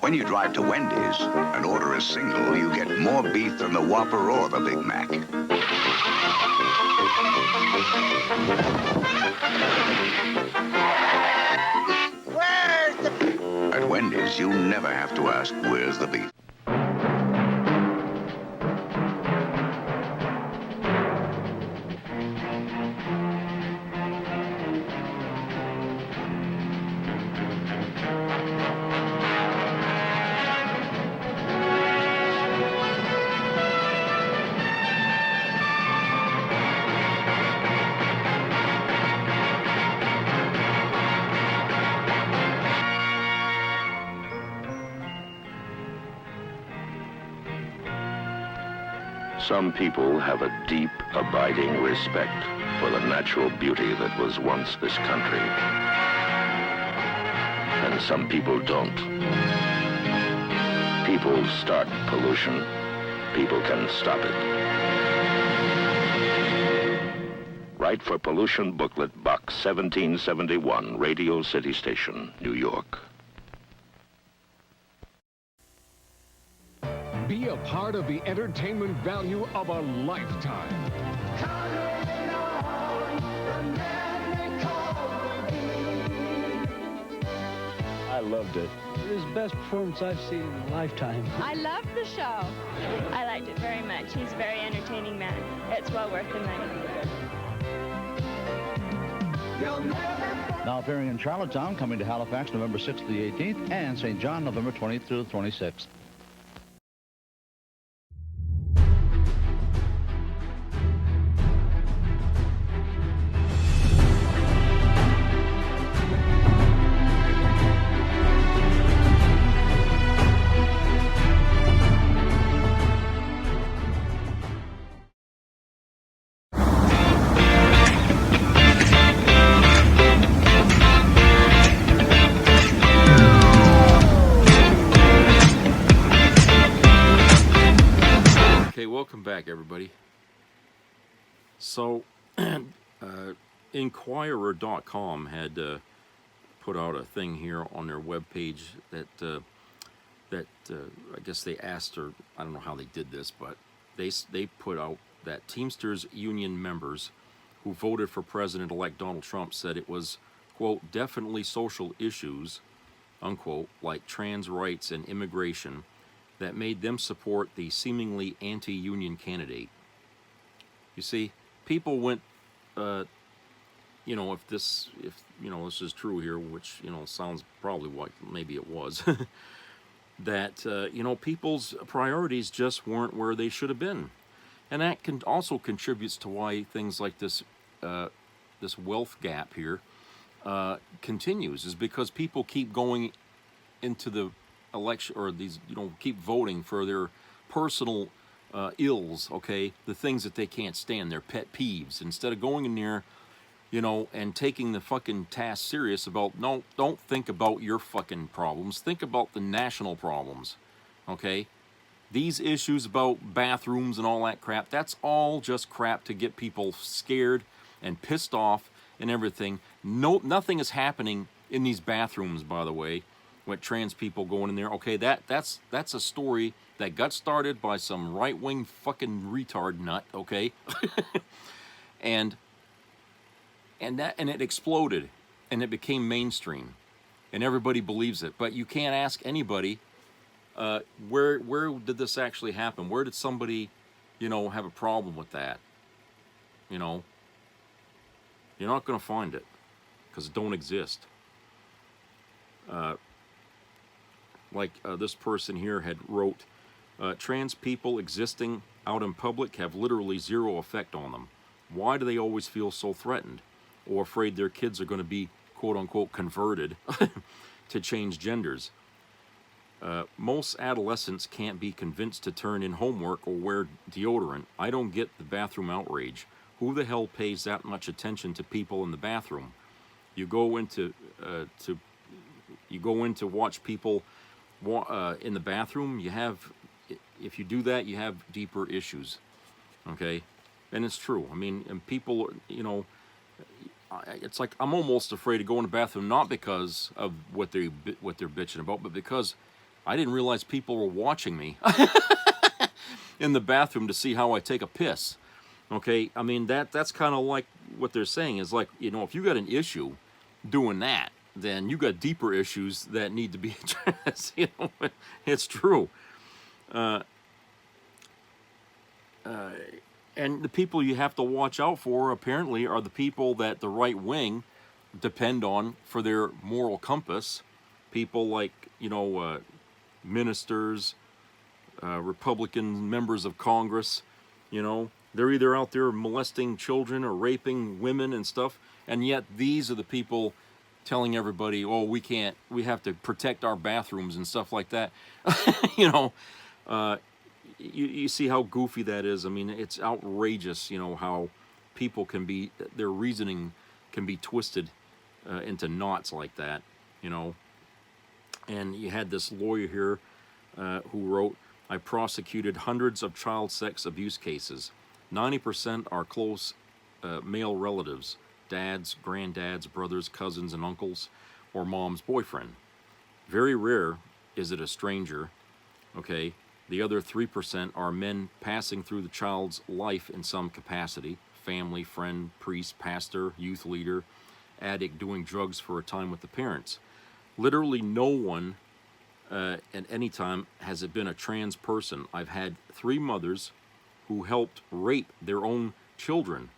When you drive to Wendy's and order a single, you get more beef than the Whopper or the Big Mac. At Wendy's, you never have to ask, where's the beef? Some people have a deep, abiding respect for the natural beauty that was once this country. And some people don't. People start pollution. People can stop it. Write for Pollution Booklet, Box 1771, Radio City Station, New York. Be a part of the entertainment value of a lifetime. I loved it. It was the best performance I've seen in a lifetime. I loved the show. I liked it very much. He's a very entertaining man. It's well worth the money. Now appearing in Charlottetown, coming to Halifax November 6th to the 18th, and St. John November 20th through the 26th. Welcome back, everybody. So, Inquirer.com had put out a thing here on their webpage that I guess they asked, or I don't know how they did this, but they put out that Teamsters union members who voted for President-elect Donald Trump said it was, quote, definitely social issues, unquote, like trans rights and immigration, that made them support the seemingly anti-union candidate. You see, people went, if this is true here, which, sounds probably what maybe it was, that, people's priorities just weren't where they should have been. And that also contributes to why things like this, this wealth gap here continues, is because people keep going into the election, or these, keep voting for their personal ills, okay, the things that they can't stand, their pet peeves, instead of going in there, and taking the fucking task serious about, no, don't think about your fucking problems, think about the national problems, okay? These issues about bathrooms and all that crap, that's all just crap to get people scared and pissed off and everything. Nothing is happening in these bathrooms, by the way, with trans people going in there. Okay, that's a story that got started by some right-wing fucking retard nut, okay? and it exploded, and it became mainstream, and everybody believes it. But you can't ask anybody, where did this actually happen? Where did somebody, have a problem with that? You're not going to find it, because it don't exist. This person here had wrote, trans people existing out in public have literally zero effect on them. Why do they always feel so threatened or afraid their kids are going to be quote-unquote converted to change genders? Most adolescents can't be convinced to turn in homework or wear deodorant. I don't get the bathroom outrage. Who the hell pays that much attention to people in the bathroom? You go in to watch people in the bathroom. If you do that, you have deeper issues. Okay, and it's true. I mean, and people, it's like I'm almost afraid to go in the bathroom, not because of what they're bitching about, but because I didn't realize people were watching me in the bathroom to see how I take a piss. Okay, I mean, that's kind of like what they're saying is like, if you got an issue doing that, then you got deeper issues that need to be addressed. It's true. And the people you have to watch out for, apparently, are the people that the right wing depend on for their moral compass. People like, ministers, Republican members of Congress, they're either out there molesting children or raping women and stuff, and yet these are the people telling everybody, oh, we have to protect our bathrooms and stuff like that. You see how goofy that is. I mean, it's outrageous, how people their reasoning can be twisted into knots like that, And you had this lawyer here who wrote, I prosecuted hundreds of child sex abuse cases. 90% are close male relatives, dads, granddads, brothers, cousins, and uncles, or mom's boyfriend. Very rare is it a stranger, okay? The other 3% are men passing through the child's life in some capacity, family, friend, priest, pastor, youth leader, addict doing drugs for a time with the parents. Literally no one at any time has it been a trans person. I've had 3 mothers who helped rape their own children.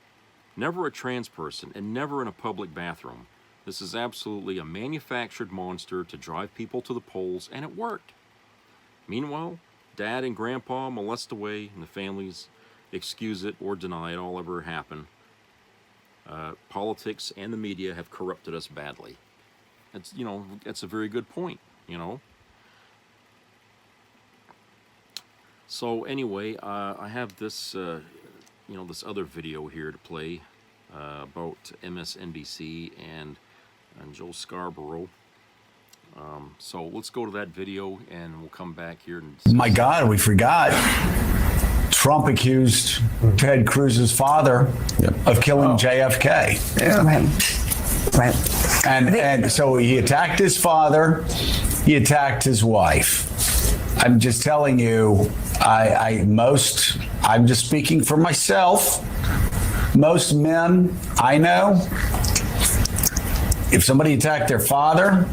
Never a trans person, and never in a public bathroom. This is absolutely a manufactured monster to drive people to the polls, and it worked. Meanwhile, Dad and Grandpa molest away, and the families excuse it or deny it all ever happened. Politics and the media have corrupted us badly. That's a very good point, So anyway, I have this, this other video here to play about MSNBC and Joe Scarborough. So let's go to that video, and we'll come back here. My God, we forgot. Trump accused Ted Cruz's father of killing JFK. Yeah. Right. And so he attacked his father. He attacked his wife. I'm just telling you, I'm just speaking for myself. Most men I know, if somebody attacked their father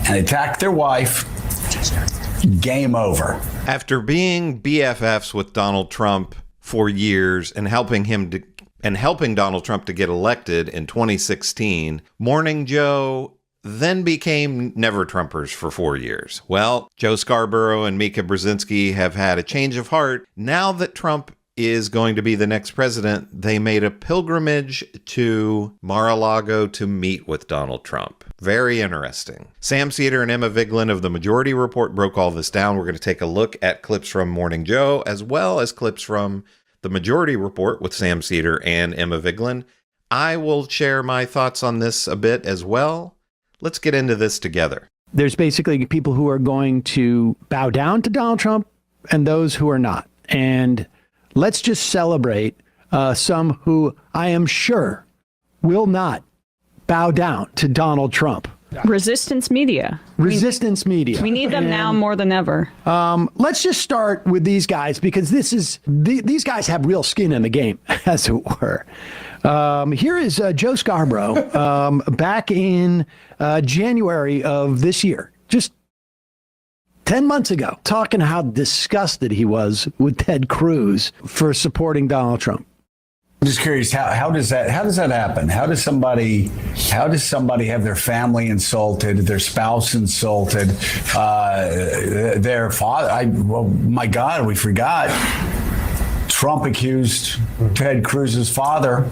and attacked their wife, game over. After being BFFs with Donald Trump for years and helping Donald Trump to get elected in 2016, Morning Joe then became Never Trumpers for 4 years. Well, Joe Scarborough and Mika Brzezinski have had a change of heart. Now that Trump is going to be the next president, they made a pilgrimage to Mar-a-Lago to meet with Donald Trump. Very interesting. Sam Cedar and Emma Vigeland of The Majority Report broke all this down. We're going to take a look at clips from Morning Joe, as well as clips from The Majority Report with Sam Cedar and Emma Vigeland. I will share my thoughts on this a bit as well. Let's get into this together. There's basically people who are going to bow down to Donald Trump and those who are not. And let's just celebrate some who I am sure will not bow down to Donald Trump. Resistance media. Resistance media. We need them now more than ever. Let's just start with these guys because these guys have real skin in the game, as it were. Here is Joe Scarborough back in January of this year, just 10 months ago, talking how disgusted he was with Ted Cruz for supporting Donald Trump. I'm just curious, how does that happen? How does somebody have their family insulted, their spouse insulted, their father? My God, we forgot. Trump accused Ted Cruz's father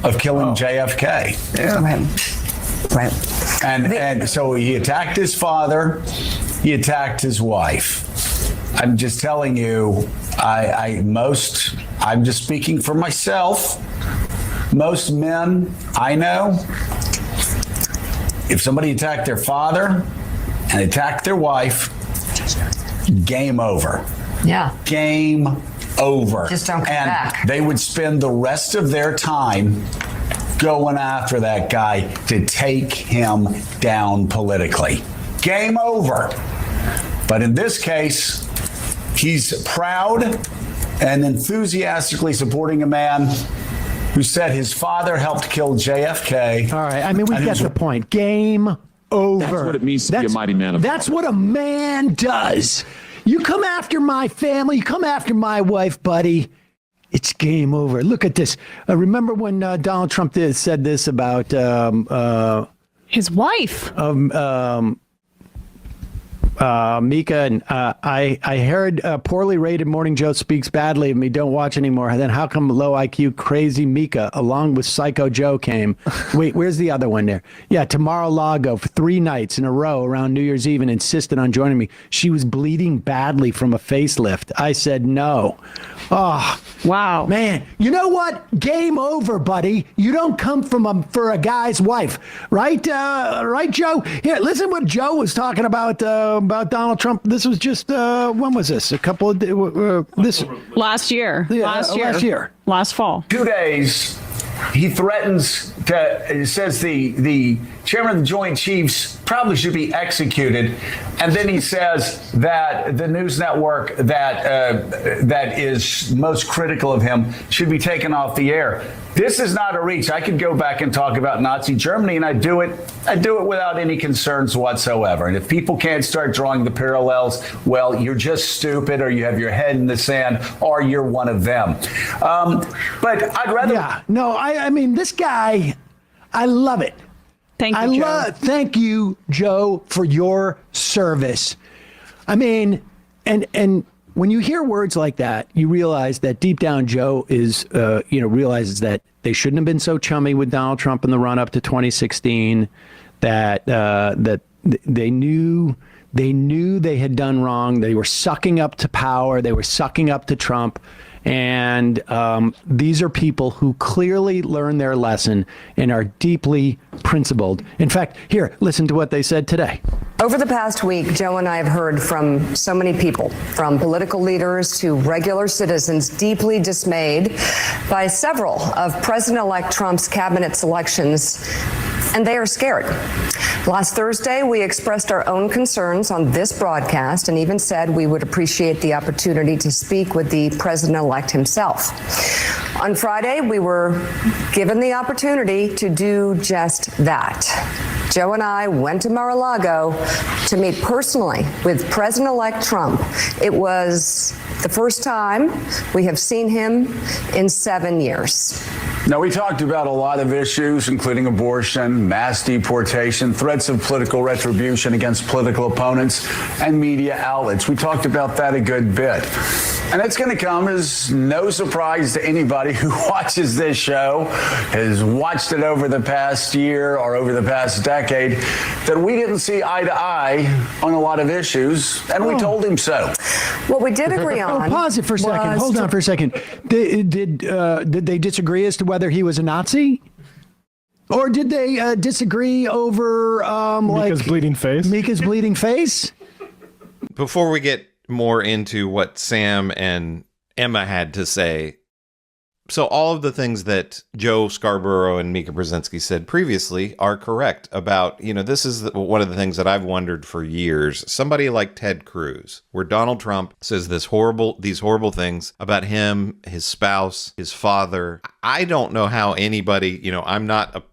of killing JFK. Yeah. Right. And so he attacked his father. He attacked his wife. I'm just telling you, I'm just speaking for myself. Most men I know, if somebody attacked their father and attacked their wife, game over. Yeah. Game over. Just don't come back. They would spend the rest of their time going after that guy to take him down politically. Game over. But in this case, he's proud and enthusiastically supporting a man who said his father helped kill JFK. All right. I mean, we get the point. Game over. That's what it means to be a mighty man of That's what a man does. You come after my family, you come after my wife, buddy. It's game over. Look at this. Remember when Donald Trump said this about his wife? Mika, and I heard poorly rated Morning Joe speaks badly of me. Don't watch anymore. Then how come low IQ crazy Mika along with Psycho Joe came? Wait, where's the other one there? Yeah, to Mar-a-Lago for 3 nights in a row around New Year's Eve and insisted on joining me. She was bleeding badly from a facelift. I said no. Oh, wow, man! You know what? Game over, buddy. You don't come for a guy's wife, right? Right, Joe? Here, listen what Joe was talking about Donald Trump. This was just when was this? A couple of this last year. Yeah, last year. Last fall. 2 days. He threatens to, says the chairman of the Joint Chiefs probably should be executed. And then he says that the news network that is most critical of him should be taken off the air. This is not a reach. I could go back and talk about Nazi Germany, and I do it without any concerns whatsoever. And if people can't start drawing the parallels, well, you're just stupid, or you have your head in the sand, or you're one of them. But I'd rather. Yeah, no, I mean, this guy, I love it. Thank you, Joe. Thank you, Joe, for your service. I mean, and when you hear words like that, you realize that deep down, Joe is, realizes that they shouldn't have been so chummy with Donald Trump in the run up to 2016. That they knew they had done wrong. They were sucking up to power. They were sucking up to Trump. And these are people who clearly learned their lesson and are deeply principled. In fact, here, listen to what they said today. Over the past week, Joe and I have heard from so many people, from political leaders to regular citizens, deeply dismayed by several of President-elect Trump's cabinet selections, and they are scared. Last Thursday, we expressed our own concerns on this broadcast and even said we would appreciate the opportunity to speak with the president-elect himself. On Friday, we were given the opportunity to do just that. Joe and I went to Mar-a-Lago to meet personally with President-elect Trump. It was the first time we have seen him in 7 years. Now, we talked about a lot of issues, including abortion, mass deportation, threats of political retribution against political opponents, and media outlets. We talked about that a good bit. And it's going to come as no surprise to anybody who watches this show, has watched it over the past year or over the past decade, that we didn't see eye to eye on a lot of issues, and we told him so. What we did agree on. Pause it for a second. Hold on for a second. Did they disagree as to whether he was a Nazi? Or did they disagree over Mika's bleeding face? Mika's bleeding face? Before we get more into what Sam and Emma had to say, so all of the things that Joe Scarborough and Mika Brzezinski said previously are correct about, this is one of the things that I've wondered for years. Somebody like Ted Cruz, where Donald Trump says these horrible things about him, his spouse, his father. I don't know how anybody, I'm not a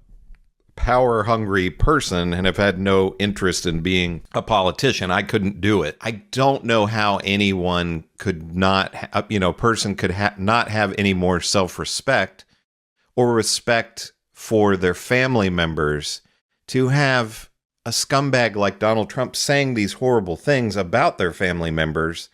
power-hungry person and have had no interest in being a politician. I couldn't do it. I don't know how anyone could not, person could not have any more self-respect or respect for their family members to have a scumbag like Donald Trump saying these horrible things about their family members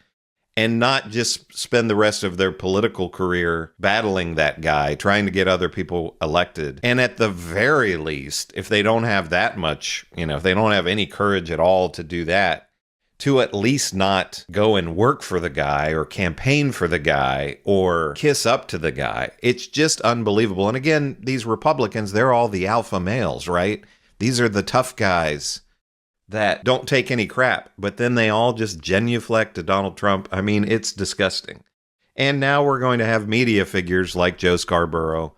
and not just spend the rest of their political career battling that guy, trying to get other people elected. And at the very least, if they don't have that much, if they don't have any courage at all to do that, to at least not go and work for the guy or campaign for the guy or kiss up to the guy. It's just unbelievable. And again, these Republicans, they're all the alpha males, right? These are the tough guys that don't take any crap, but then they all just genuflect to Donald Trump. I mean, it's disgusting. And now we're going to have media figures like Joe Scarborough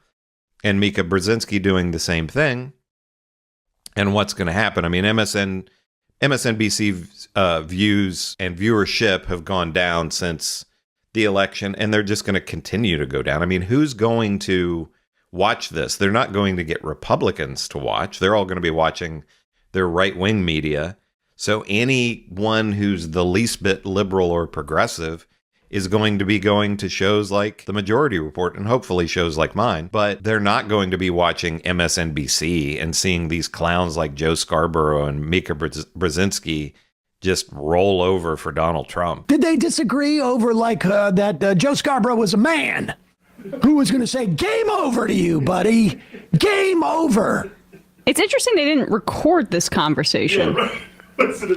and Mika Brzezinski doing the same thing. And what's going to happen? I mean, MSNBC views and viewership have gone down since the election, and they're just going to continue to go down. I mean, who's going to watch this? They're not going to get Republicans to watch. They're all going to be watching their right-wing media. So anyone who's the least bit liberal or progressive is going to be going to shows like The Majority Report and hopefully shows like mine. But they're not going to be watching MSNBC and seeing these clowns like Joe Scarborough and Mika Brzezinski just roll over for Donald Trump. Did they disagree over that Joe Scarborough was a man who was going to say, game over to you, buddy, game over? It's interesting they didn't record this conversation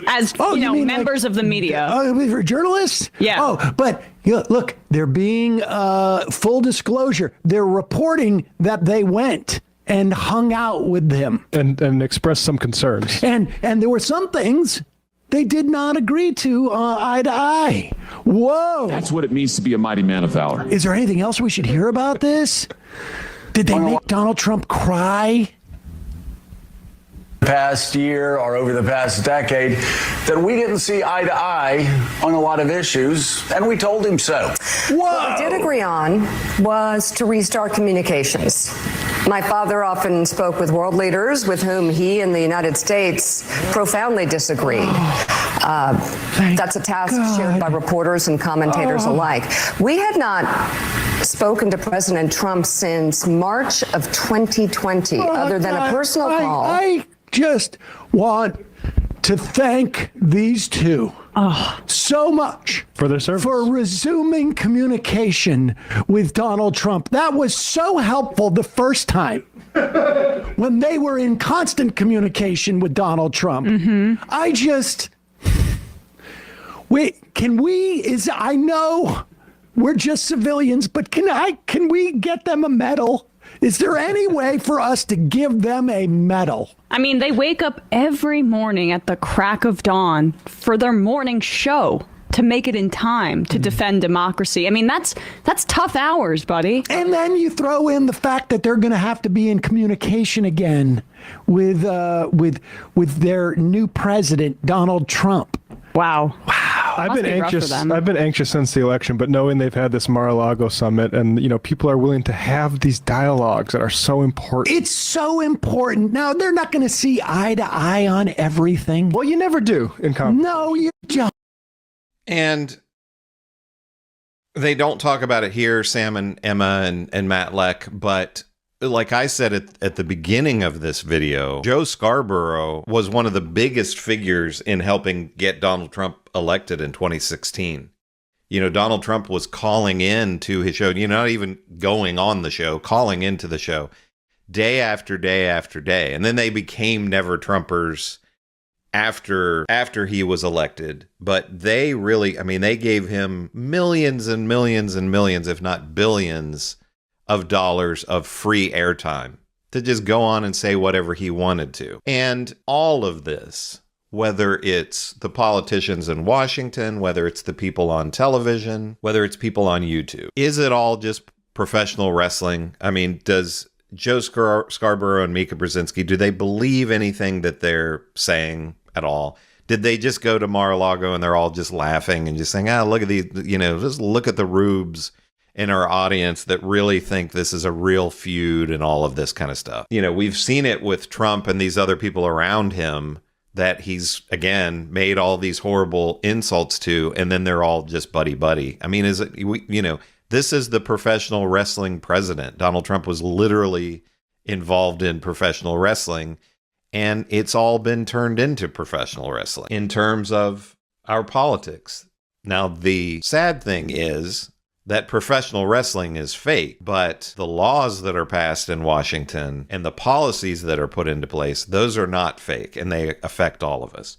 as members of the media. For journalists? Yeah. Oh, but look, they're being full disclosure. They're reporting that they went and hung out with him and expressed some concerns. And there were some things they did not agree to eye to eye. Whoa. That's what it means to be a mighty man of valor. Is there anything else we should hear about this? Did they make Donald Trump cry? Past year or over the past decade that we didn't see eye to eye on a lot of issues, and we told him so. What we did agree on was to restart communications. My father often spoke with world leaders with whom he and the United States profoundly disagree. That's a task shared by reporters and commentators alike. We had not spoken to President Trump since March of 2020, other than a personal call. I just want to thank these two so much for their service, for resuming communication with Donald Trump. That was so helpful the first time when they were in constant communication with Donald Trump. Mm-hmm. I know we're just civilians, but can we get them a medal? Is there any way for us to give them a medal? I mean, they wake up every morning at the crack of dawn for their morning show to make it in time to defend democracy. I mean, that's tough hours, buddy. And then you throw in the fact that they're going to have to be in communication again with their new president, Donald Trump. Wow. I've been anxious since the election, but knowing they've had this Mar-a-Lago summit and, people are willing to have these dialogues that are so important. It's so important. Now, they're not going to see eye to eye on everything. Well, you never do in conference. No, you don't. And they don't talk about it here, Sam and Emma and Matt Leck, but like I said at the beginning of this video, Joe Scarborough was one of the biggest figures in helping get Donald Trump elected in 2016. Donald Trump was calling in to his show, not even going on the show, calling into the show day after day after day. And then they became Never Trumpers after he was elected. But they really, they gave him millions and millions and millions, if not billions, of dollars of free airtime to just go on and say whatever he wanted to. And all of this, whether it's the politicians in Washington, whether it's the people on television, whether it's people on YouTube, is it all just professional wrestling? I mean, does Joe Scarborough and Mika Brzezinski, do they believe anything that they're saying at all? Did they just go to Mar-a-Lago and they're all just laughing and just saying, look at these, just look at the rubes in our audience that really think this is a real feud and all of this kind of stuff. We've seen it with Trump and these other people around him that he's, again, made all these horrible insults to, and then they're all just buddy-buddy. I mean, this is the professional wrestling president. Donald Trump was literally involved in professional wrestling, and it's all been turned into professional wrestling in terms of our politics. Now, the sad thing is that professional wrestling is fake, but the laws that are passed in Washington and the policies that are put into place, those are not fake, and they affect all of us.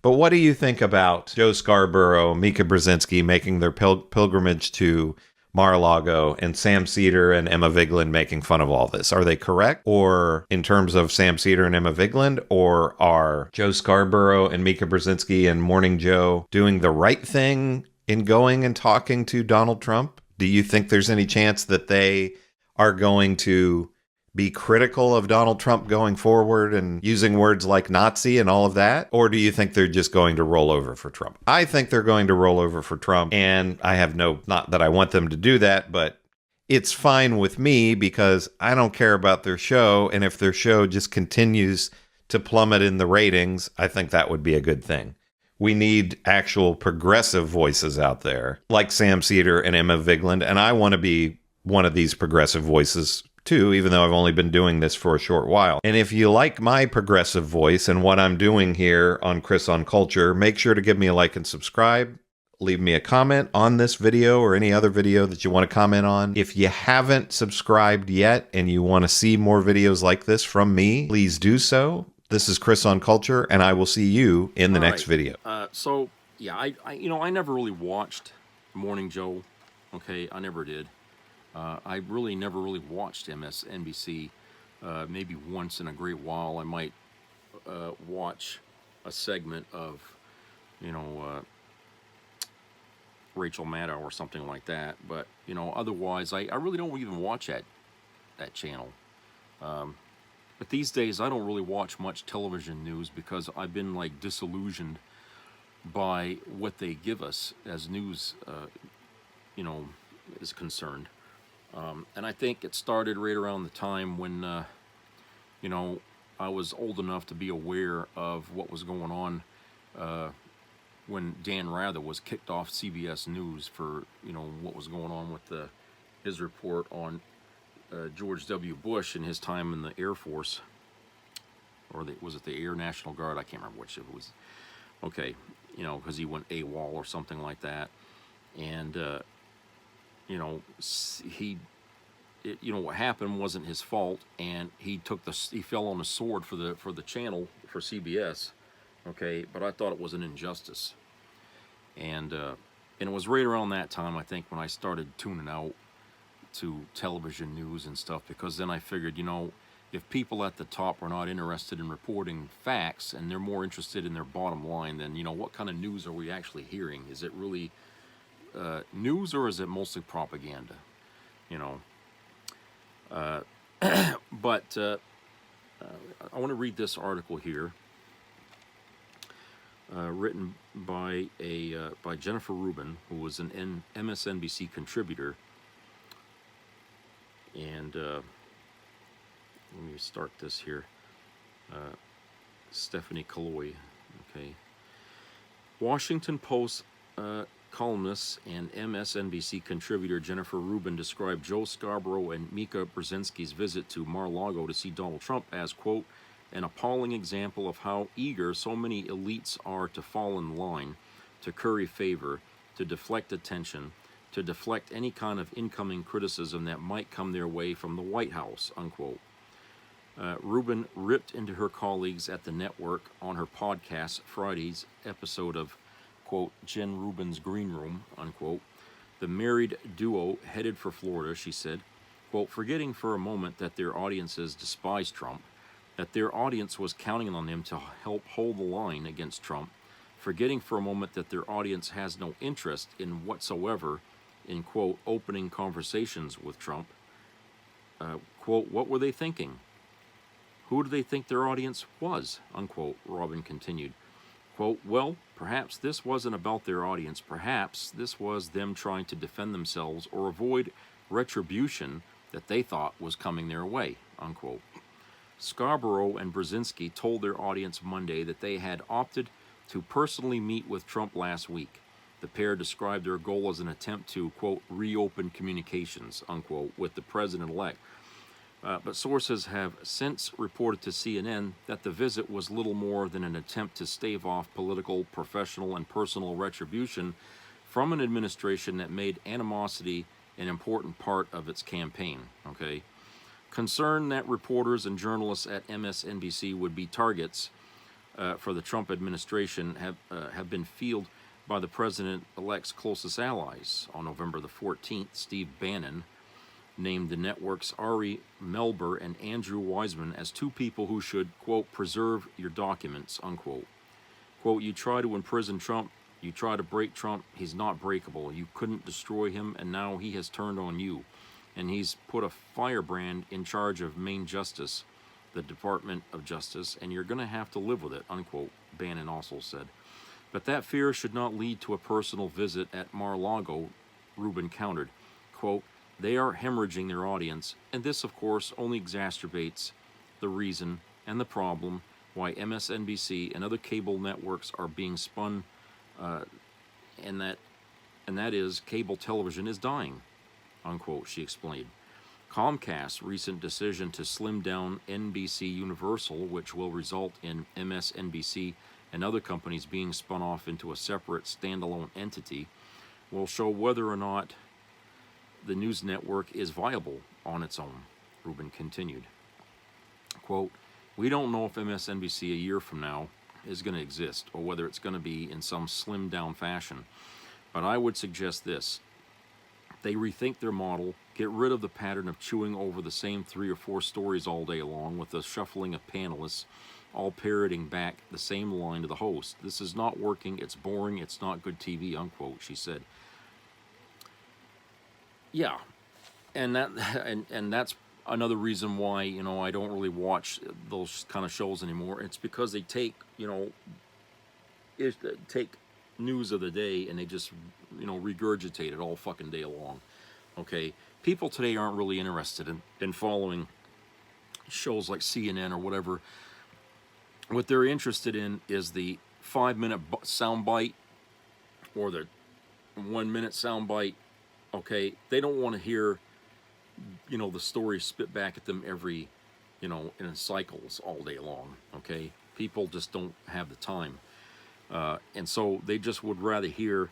But what do you think about Joe Scarborough, Mika Brzezinski making their pilgrimage to Mar-a-Lago, and Sam Seder and Emma Vigeland making fun of all this? Are they correct? Or in terms of Sam Seder and Emma Vigeland, or are Joe Scarborough and Mika Brzezinski and Morning Joe doing the right thing in going and talking to Donald Trump? Do you think there's any chance that they are going to be critical of Donald Trump going forward and using words like Nazi and all of that? Or do you think they're just going to roll over for Trump? I think they're going to roll over for Trump, and I have not that I want them to do that, but it's fine with me because I don't care about their show, and if their show just continues to plummet in the ratings, I think that would be a good thing. We need actual progressive voices out there, like Sam Seder and Emma Vigeland, and I want to be one of these progressive voices too, even though I've only been doing this for a short while. And if you like my progressive voice and what I'm doing here on Chris on Culture, make sure to give me a like and subscribe. Leave me a comment on this video or any other video that you want to comment on. If you haven't subscribed yet and you want to see more videos like this from me, please do so. This is Chris on Culture, and I will see you in the next video. I never really watched Morning Joe. Okay, I never did. I really never really watched MSNBC. Maybe once in a great while, I might watch a segment of, Rachel Maddow or something like that. But otherwise, I really don't even watch that channel. But these days, I don't really watch much television news because I've been disillusioned by what they give us as news, is concerned. And I think it started right around the time when, I was old enough to be aware of what was going on when Dan Rather was kicked off CBS News for, what was going on with his report on George W. Bush and his time in the Air Force, or was it the Air National Guard? I can't remember which it was. Okay, because he went AWOL or something like that, and what happened wasn't his fault, and he fell on the sword for the channel for CBS. Okay, but I thought it was an injustice, and it was right around that time, I think, when I started tuning out to television news and stuff, because then I figured, if people at the top are not interested in reporting facts and they're more interested in their bottom line, then what kind of news are we actually hearing? Is it really news, or is it mostly propaganda? But I want to read this article here, written by Jennifer Rubin, who was an MSNBC contributor. And let me start this here. Stephanie Kaloy, okay. Washington Post columnist and MSNBC contributor Jennifer Rubin described Joe Scarborough and Mika Brzezinski's visit to Mar-a-Lago to see Donald Trump as, quote, an appalling example of how eager so many elites are to fall in line, to curry favor, to deflect attention, to deflect any kind of incoming criticism that might come their way from the White House, unquote. Rubin ripped into her colleagues at the network on her podcast Friday's episode of, quote, Jen Rubin's Green Room, unquote. The married duo headed for Florida, she said, quote, forgetting for a moment that their audiences despise Trump, that their audience was counting on them to help hold the line against Trump, forgetting for a moment that their audience has no interest in whatsoever in, quote, opening conversations with Trump. Quote, what were they thinking? Who do they think their audience was? Unquote, Robin continued. Quote, well, perhaps this wasn't about their audience. Perhaps this was them trying to defend themselves or avoid retribution that they thought was coming their way, unquote. Scarborough and Brzezinski told their audience Monday that they had opted to personally meet with Trump last week. The pair described their goal as an attempt to, quote, reopen communications, unquote, with the president-elect. But sources have since reported to CNN that the visit was little more than an attempt to stave off political, professional, and personal retribution from an administration that made animosity an important part of its campaign, okay? Concern that reporters and journalists at MSNBC would be targets for the Trump administration have been fueled by the president-elect's closest allies. On November the 14th, Steve Bannon named the network's Ari Melber and Andrew Weissman as two people who should, quote, preserve your documents, unquote. Quote, you try to imprison Trump, you try to break Trump, he's not breakable. You couldn't destroy him, and now he has turned on you. And he's put a firebrand in charge of Main Justice, the Department of Justice, and you're going to have to live with it, unquote, Bannon also said. But that fear should not lead to a personal visit at Mar-a-Lago, Rubin countered. Quote, they are hemorrhaging their audience, and this, of course, only exacerbates the reason and the problem why MSNBC and other cable networks are being spun, and that is cable television is dying, unquote, she explained. Comcast's recent decision to slim down NBC Universal, which will result in MSNBC and other companies being spun off into a separate standalone entity, will show whether or not the news network is viable on its own, Rubin continued. Quote, we don't know if MSNBC a year from now is going to exist or whether it's going to be in some slimmed down fashion. But I would suggest this. They rethink their model, get rid of the pattern of chewing over the same 3 or 4 stories all day long with the shuffling of panelists, all parroting back the same line to the host. This is not working, it's boring, it's not good TV, unquote, she said. Yeah, and that's another reason why, I don't really watch those kind of shows anymore. It's because they take, take news of the day and they just, regurgitate it all fucking day long. Okay, people today aren't really interested in following shows like CNN or whatever. What they're interested in is the 5-minute soundbite or the 1-minute soundbite. Okay, they don't want to hear, the story spit back at them every, in cycles all day long. Okay, people just don't have the time, and so they just would rather hear,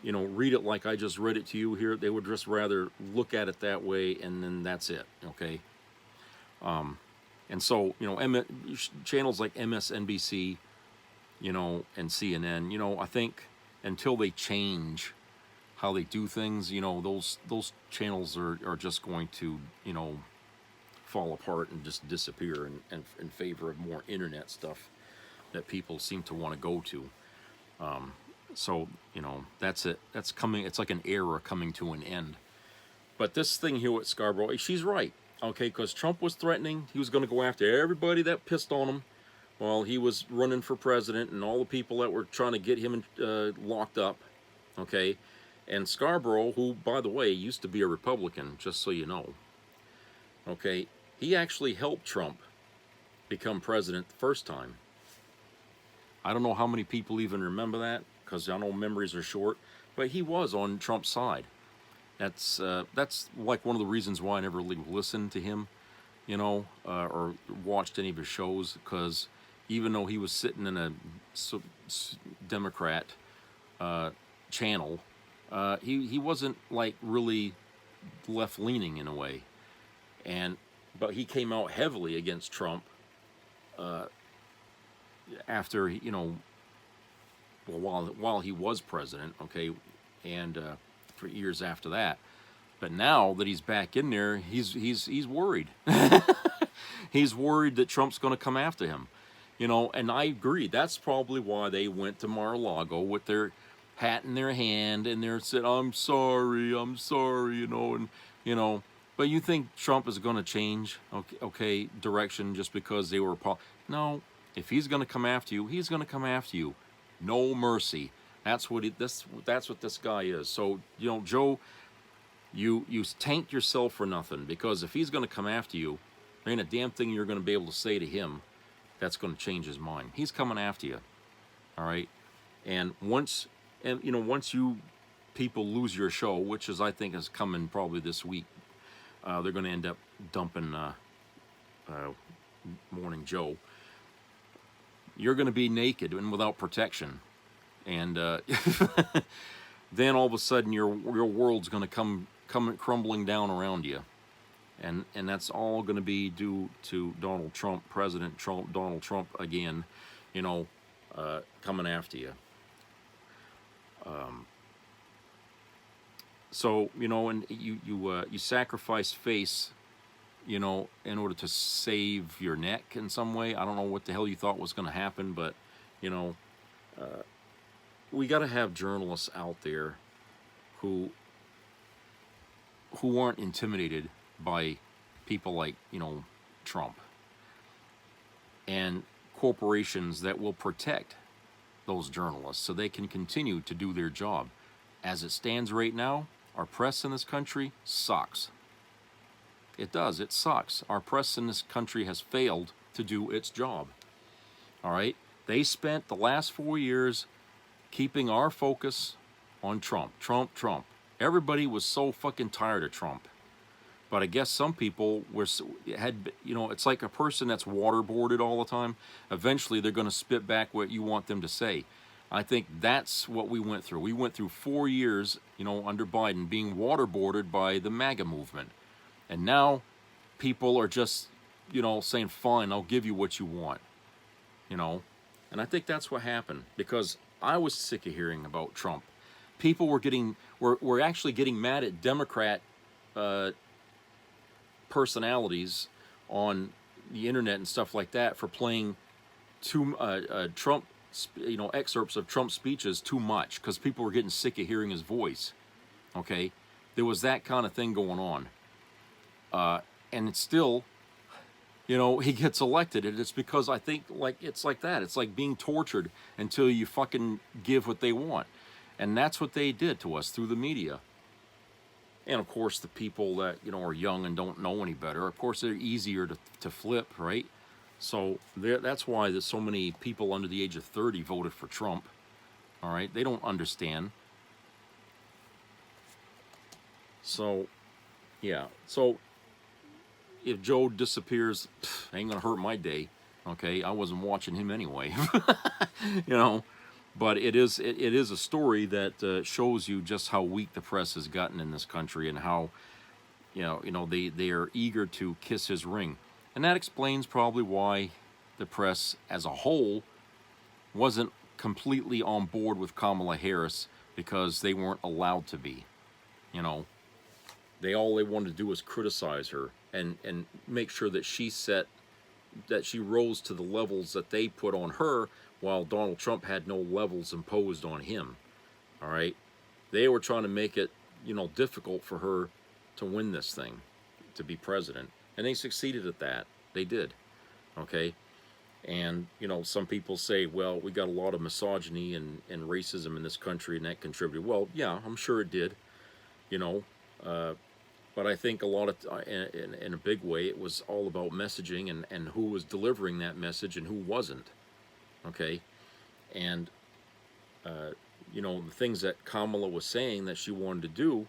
read it like I just read it to you here. They would just rather look at it that way, and then that's it. Okay, and so channels like MSNBC, and CNN, I think until they change how they do things, those channels are just going to, fall apart and just disappear in favor of more internet stuff that people seem to want to go to. So, that's it. That's coming. It's like an era coming to an end. But this thing here with Scarborough, she's right. Okay, because Trump was threatening. He was going to go after everybody that pissed on him while he was running for president and all the people that were trying to get him locked up. Okay. And Scarborough, who, by the way, used to be a Republican, just so you know, okay, he actually helped Trump become president the first time. I don't know how many people even remember that, because I know memories are short, but he was on Trump's side. That's like one of the reasons why I never really listened to him, or watched any of his shows, because even though he was sitting in a Democrat channel, he wasn't like really left-leaning in a way, but he came out heavily against Trump after while he was president, okay, and for years after that, But now that he's back in there, he's worried. He's worried that Trump's going to come after him. You know, and I agree. That's probably why they went to Mar-a-Lago with their hat in their hand and they're saying, I'm sorry, you know, and, you know. But you think Trump is going to change, okay, direction just because they were... No, if he's going to come after you, he's going to come after you. No mercy. That's what this guy is. So, you know, Joe, you tanked yourself for nothing, because if he's going to come after you, there ain't a damn thing you're going to be able to say to him that's going to change his mind. He's coming after you, all right? And once you people lose your show, which is, I think, is coming probably this week, they're going to end up dumping Morning Joe. You're going to be naked and without protection, and then all of a sudden your world's going to come crumbling down around you. And that's all going to be due to Donald Trump, President Trump, Donald Trump again, you know, coming after you. So, you know, and you sacrifice face, you know, in order to save your neck in some way. I don't know what the hell you thought was going to happen, but, you know, we got to have journalists out there who aren't intimidated by people like, you know, Trump, and corporations that will protect those journalists so they can continue to do their job. As it stands right now, our press in this country sucks. It does. It sucks. Our press in this country has failed to do its job. All right? They spent the last 4 years keeping our focus on Trump. Trump. Everybody was so fucking tired of Trump. But I guess some people had, you know, it's like a person that's waterboarded all the time. Eventually, they're going to spit back what you want them to say. I think that's what we went through. We went through 4 years, you know, under Biden, being waterboarded by the MAGA movement. And now people are just, you know, saying, fine, I'll give you what you want, you know. And I think that's what happened, because I was sick of hearing about Trump. People were actually getting mad at Democrat personalities on the internet and stuff like that for playing Trump, you know, excerpts of Trump's speeches too much, because people were getting sick of hearing his voice. Okay, there was that kind of thing going on, and it's still, you know, he gets elected, and it's because I think it's like that. It's like being tortured until you fucking give what they want, and that's what they did to us through the media. And of course, the people that, you know, are young and don't know any better, of course, they're easier to flip, right? So that's why there's so many people under the age of 30 voted for Trump. All right, they don't understand. So, yeah. So if Joe disappears, ain't gonna hurt my day. Okay, I wasn't watching him anyway. You know. But it is a story that shows you just how weak the press has gotten in this country, and how, you know they are eager to kiss his ring, and that explains probably why the press as a whole wasn't completely on board with Kamala Harris, because they weren't allowed to be. You know, all they wanted to do was criticize her and make sure that she rose to the levels that they put on her, while Donald Trump had no levels imposed on him. All right? They were trying to make it, you know, difficult for her to win this thing, to be president. And they succeeded at that. They did. Okay? And, you know, some people say, well, we got a lot of misogyny and racism in this country, and that contributed. Well, yeah, I'm sure it did. You know, but I think a lot of, in a big way, it was all about messaging and who was delivering that message and who wasn't. Okay, and you know, the things that Kamala was saying that she wanted to do,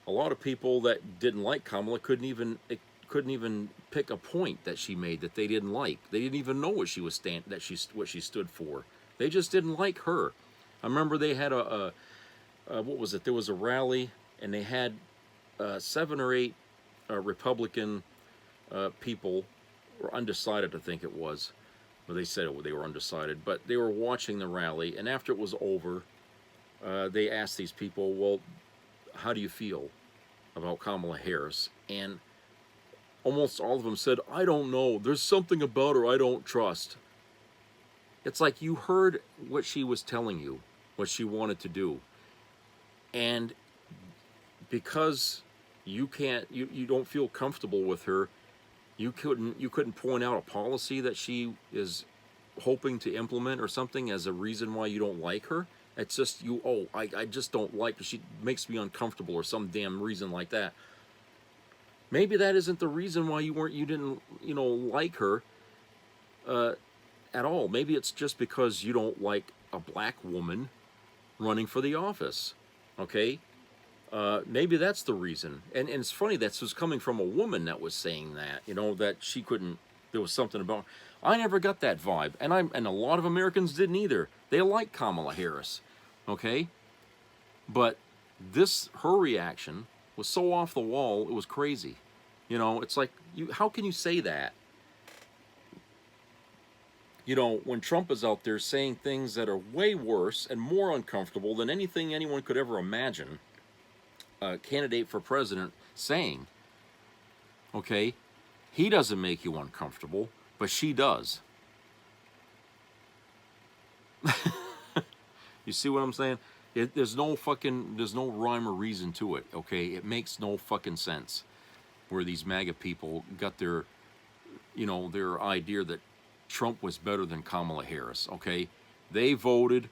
a lot of people that didn't like Kamala couldn't even pick a point that she made that they didn't like. They didn't even know what she stood for. They just didn't like her. I remember they had what was it? There was a rally, and they had 7 or 8 Republican people, or undecided, I think it was. Well, they said they were undecided, but they were watching the rally, and after it was over, they asked these people, well, how do you feel? about Kamala Harris, and almost all of them said, I don't know, there's something about her I don't trust. It's like you heard what she was telling you, what she wanted to do. And because you don't feel comfortable with her, you couldn't point out a policy that she is hoping to implement or something as a reason why you don't like her. It's just I just don't like her. She makes me uncomfortable, or some damn reason like that. Maybe that isn't the reason why you didn't like her at all. Maybe it's just because you don't like a black woman running for the office. Okay? Maybe that's the reason. And it's funny, that was coming from a woman that was saying that, that she couldn't, there was something about, I never got that vibe. And a lot of Americans didn't either. They like Kamala Harris. Okay? But her reaction was so off the wall, it was crazy. It's like, how can you say that? When Trump is out there saying things that are way worse and more uncomfortable than anything anyone could ever imagine a candidate for president saying, okay, he doesn't make you uncomfortable, but she does. You see what I'm saying? There's no rhyme or reason to it, okay? It makes no fucking sense where these MAGA people got their idea that Trump was better than Kamala Harris, okay? They voted,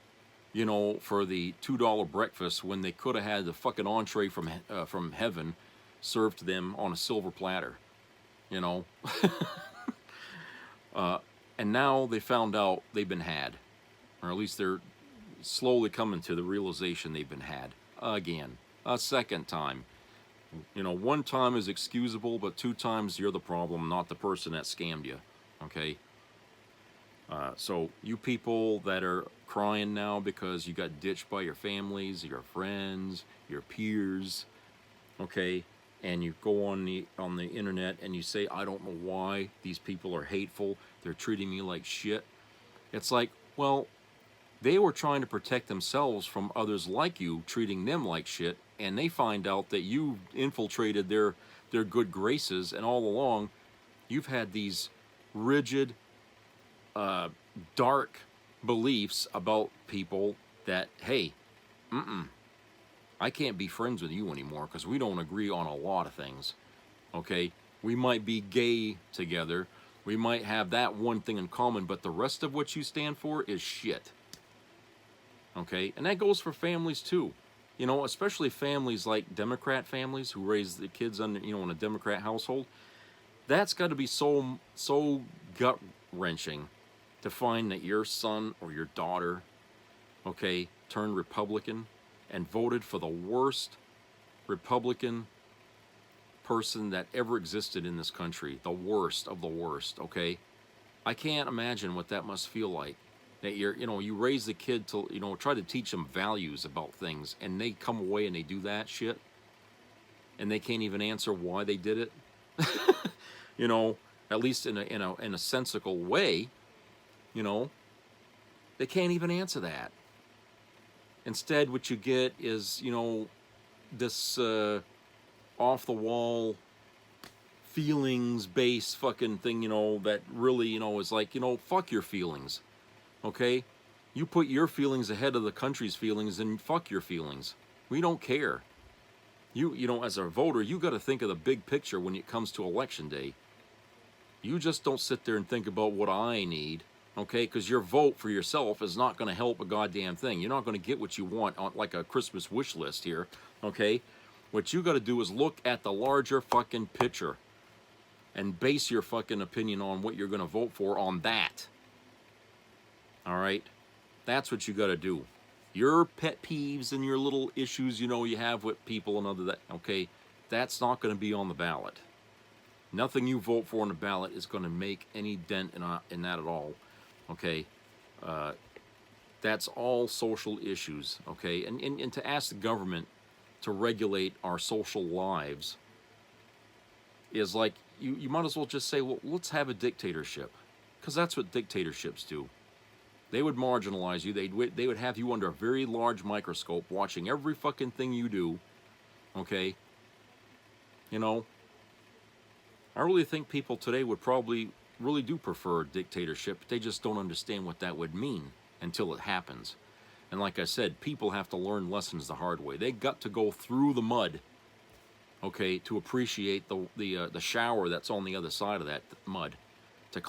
for the $2 breakfast when they could have had the fucking entree from heaven served to them on a silver platter, and now they found out they've been had, or at least they're slowly coming to the realization they've been had again, a second time. One time is excusable, but 2 times you're the problem, not the person that scammed you, okay? So you people that are crying now because you got ditched by your families, your friends, your peers, okay, and you go on the internet and you say, I don't know why these people are hateful, they're treating me like shit. It's like, well, they were trying to protect themselves from others like you treating them like shit, and they find out that you infiltrated their good graces, and all along you've had these rigid, dark beliefs about people that, hey, I can't be friends with you anymore because we don't agree on a lot of things, okay? We might be gay together, we might have that one thing in common, but the rest of what you stand for is shit, okay? And that goes for families too, especially families like Democrat families who raise the kids in a Democrat household. That's got to be so gut-wrenching to find that your son or your daughter, okay, turned Republican and voted for the worst Republican person that ever existed in this country, the worst of the worst, okay? I can't imagine what that must feel like. That you raise the kid to, try to teach them values about things, and they come away and they do that shit, and they can't even answer why they did it. At least in a sensical way, they can't even answer that. Instead, what you get is, this off-the-wall, feelings-based fucking thing, that really, is like, fuck your feelings, okay? You put your feelings ahead of the country's feelings, and fuck your feelings. We don't care. You as a voter, you got to think of the big picture when it comes to election day. You just don't sit there and think about what I need, okay? Because your vote for yourself is not going to help a goddamn thing. You're not going to get what you want on like a Christmas wish list here, okay? What you got to do is look at the larger fucking picture and base your fucking opinion on what you're going to vote for on that. All right? That's what you got to do. Your pet peeves and your little issues, you have with people and other that, okay? That's not going to be on the ballot. Nothing you vote for on the ballot is going to make any dent in that at all, okay? That's all social issues, okay? And to ask the government to regulate our social lives is like, you might as well just say, well, let's have a dictatorship, because that's what dictatorships do. They would marginalize you. They would have you under a very large microscope watching every fucking thing you do, okay? you know, I really think people today would probably really do prefer dictatorship, but they just don't understand what that would mean until it happens. And like I said, people have to learn lessons the hard way. They got to go through the mud, okay, to appreciate the shower that's on the other side of that mud, to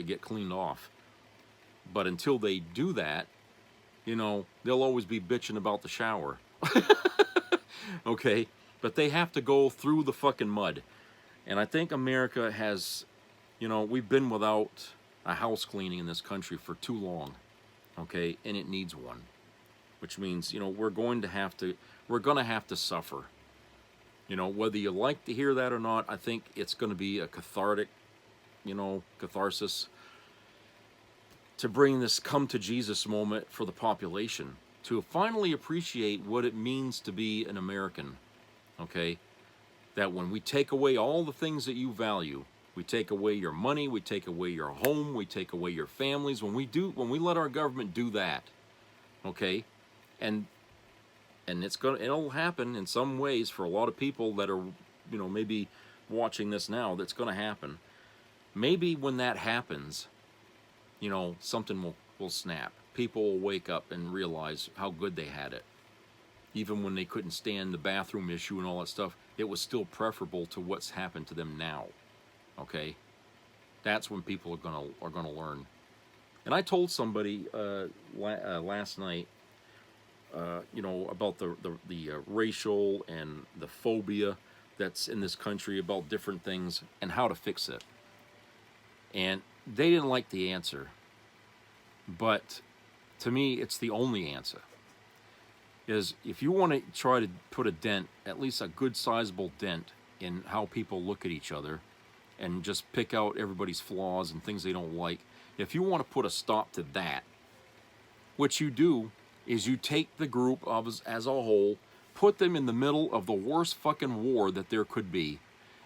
get cleaned off. But until they do that, you know, they'll always be bitching about the shower. Okay, but they have to go through the fucking mud. And I think America has, you know, we've been without a house cleaning in this country for too long, okay, and it needs one. Which means, you know, we're going to have to suffer. You know, whether you like to hear that or not, I think it's going to be a cathartic, you know, catharsis to bring this come to Jesus moment for the population, to finally appreciate what it means to be an American, okay? That when we take away all the things that you value, we take away your money, we take away your home, we take away your families, when we let our government do that, okay? And it'll happen in some ways for a lot of people that are, you know, maybe watching this now, that's going to happen. Maybe when that happens, you know, something will snap. People will wake up and realize how good they had it. Even when they couldn't stand the bathroom issue and all that stuff, it was still preferable to what's happened to them now. Okay? That's when people are gonna learn. And I told somebody last night, you know, about the racial and the phobia that's in this country about different things and how to fix it. And they didn't like the answer. But to me, it's the only answer. Is if you want to try to put a dent, at least a good sizable dent, in how people look at each other and just pick out everybody's flaws and things they don't like, if you want to put a stop to that, what you do is you take the group as a whole, put them in the middle of the worst fucking war that there could be,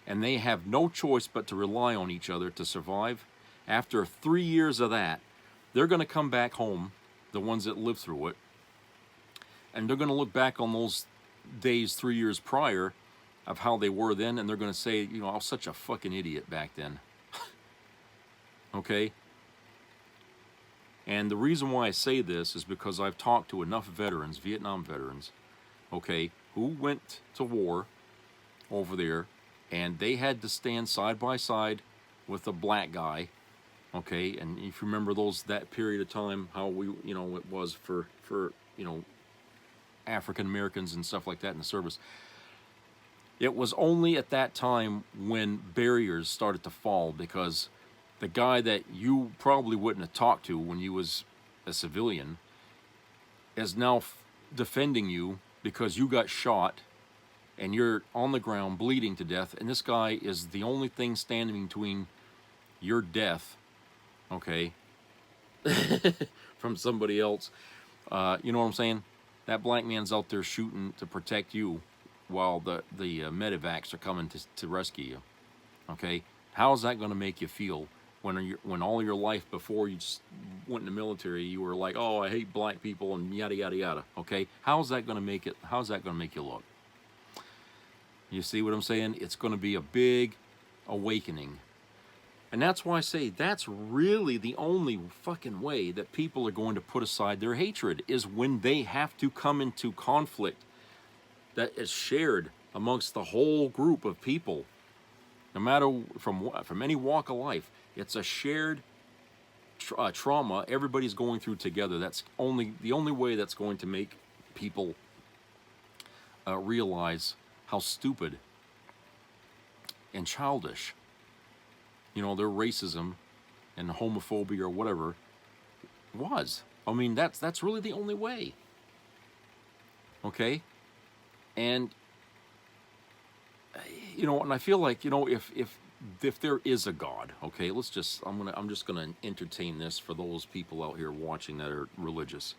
and they have no choice but to rely on each other to survive. After 3 years of that, they're going to come back home, the ones that lived through it, and they're going to look back on those days 3 years prior of how they were then, and they're going to say, you know, I was such a fucking idiot back then. Okay? And the reason why I say this is because I've talked to enough veterans, Vietnam veterans, okay, who went to war over there, and they had to stand side by side with a black guy, okay, and if you remember that period of time, how it was for you know, African Americans and stuff like that in the service. It was only at that time when barriers started to fall, because the guy that you probably wouldn't have talked to when you was a civilian is now defending you because you got shot and you're on the ground bleeding to death, and this guy is the only thing standing between your death, okay, from somebody else. You know what I'm saying? That black man's out there shooting to protect you while the medevacs are coming to rescue you. Okay? How is that going to make you feel when all your life before you just went in the military, you were like, oh, I hate black people and yada, yada, yada. Okay? How's that going to make you look? You see what I'm saying? It's going to be a big awakening. And that's why I say that's really the only fucking way that people are going to put aside their hatred, is when they have to come into conflict that is shared amongst the whole group of people, no matter from any walk of life. It's a shared trauma everybody's going through together. That's the only way that's going to make people realize how stupid and childish, you know, their racism and homophobia or whatever was. I mean, that's really the only way. Okay? And you know, and I feel like, you know, if there is a God, okay, I'm just gonna entertain this for those people out here watching that are religious.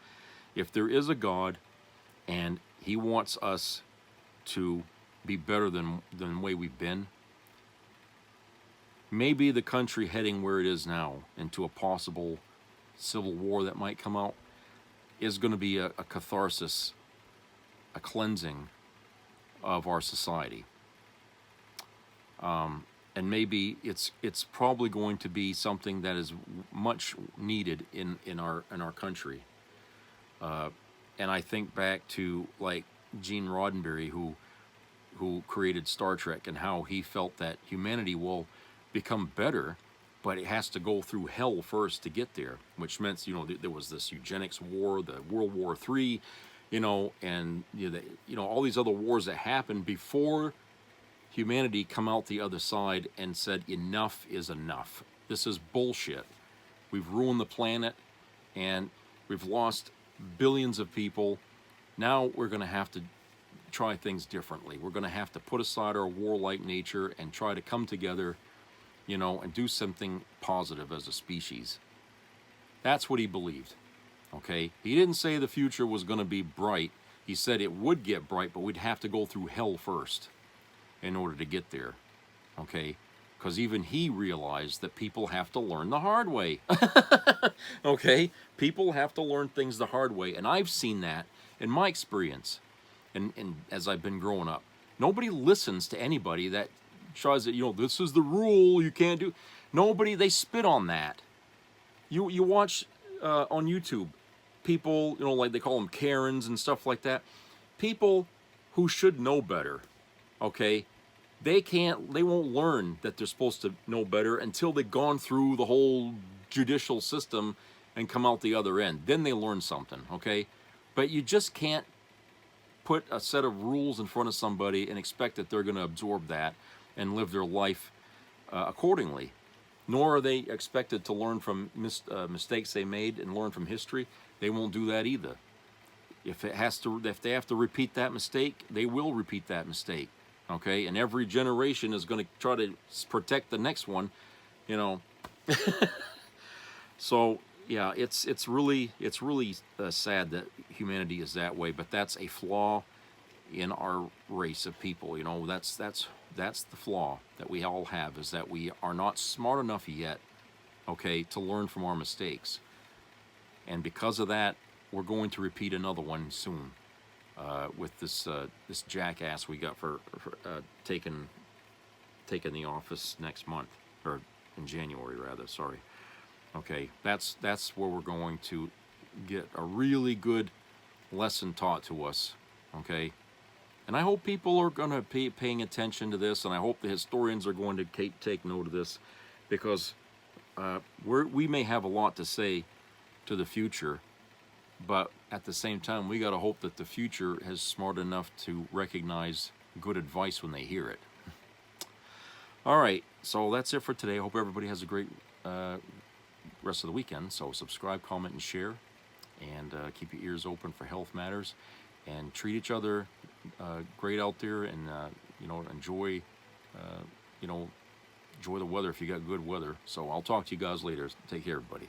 If there is a God and he wants us to be better than the way we've been, maybe the country heading where it is now into a possible civil war that might come out is going to be a catharsis, a cleansing of our society. And maybe it's probably going to be something that is much needed in our country. And I think back to like Gene Roddenberry, who created Star Trek, and how he felt that humanity will become better, but it has to go through hell first to get there, which meant, you know, there was this eugenics war, the World War III, you know, and all these other wars that happened before humanity come out the other side and said enough is enough. This is bullshit. We've ruined the planet, and we've lost billions of people. Now we're going to have to try things differently. We're going to have to put aside our warlike nature and try to come together, you know, and do something positive as a species. That's what he believed. Okay? He didn't say the future was going to be bright. He said it would get bright, but we'd have to go through hell first in order to get there. Okay? Because even he realized that people have to learn the hard way. Okay? People have to learn things the hard way. And I've seen that in my experience. And as I've been growing up, nobody listens to anybody that tries to, you know, this is the rule, you can't do. Nobody, they spit on that. You watch on YouTube, people, you know, like they call them Karens and stuff like that. People who should know better, okay? They won't learn that they're supposed to know better until they've gone through the whole judicial system and come out the other end. Then they learn something, okay? But you just can't put a set of rules in front of somebody and expect that they're going to absorb that and live their life accordingly. Nor are they expected to learn from mistakes they made and learn from history. They won't do that either. If they have to repeat that mistake, they will repeat that mistake. Okay, and every generation is going to try to protect the next one, you know. So yeah, it's really sad that humanity is that way, but that's a flaw in our race of people. You know, that's the flaw that we all have, is that we are not smart enough yet, okay, to learn from our mistakes, and because of that, we're going to repeat another one soon. With this jackass we got for taking the office next month, or in January rather. Sorry. Okay, that's where we're going to get a really good lesson taught to us. Okay, and I hope people are going to be paying attention to this, and I hope the historians are going to take note of this, because we may have a lot to say to the future. But at the same time, we got to hope that the future is smart enough to recognize good advice when they hear it. All right, so that's it for today. I hope everybody has a great rest of the weekend. So subscribe, comment, and share, and keep your ears open for health matters, and treat each other great out there, and enjoy the weather if you got good weather. So I'll talk to you guys later. Take care, everybody.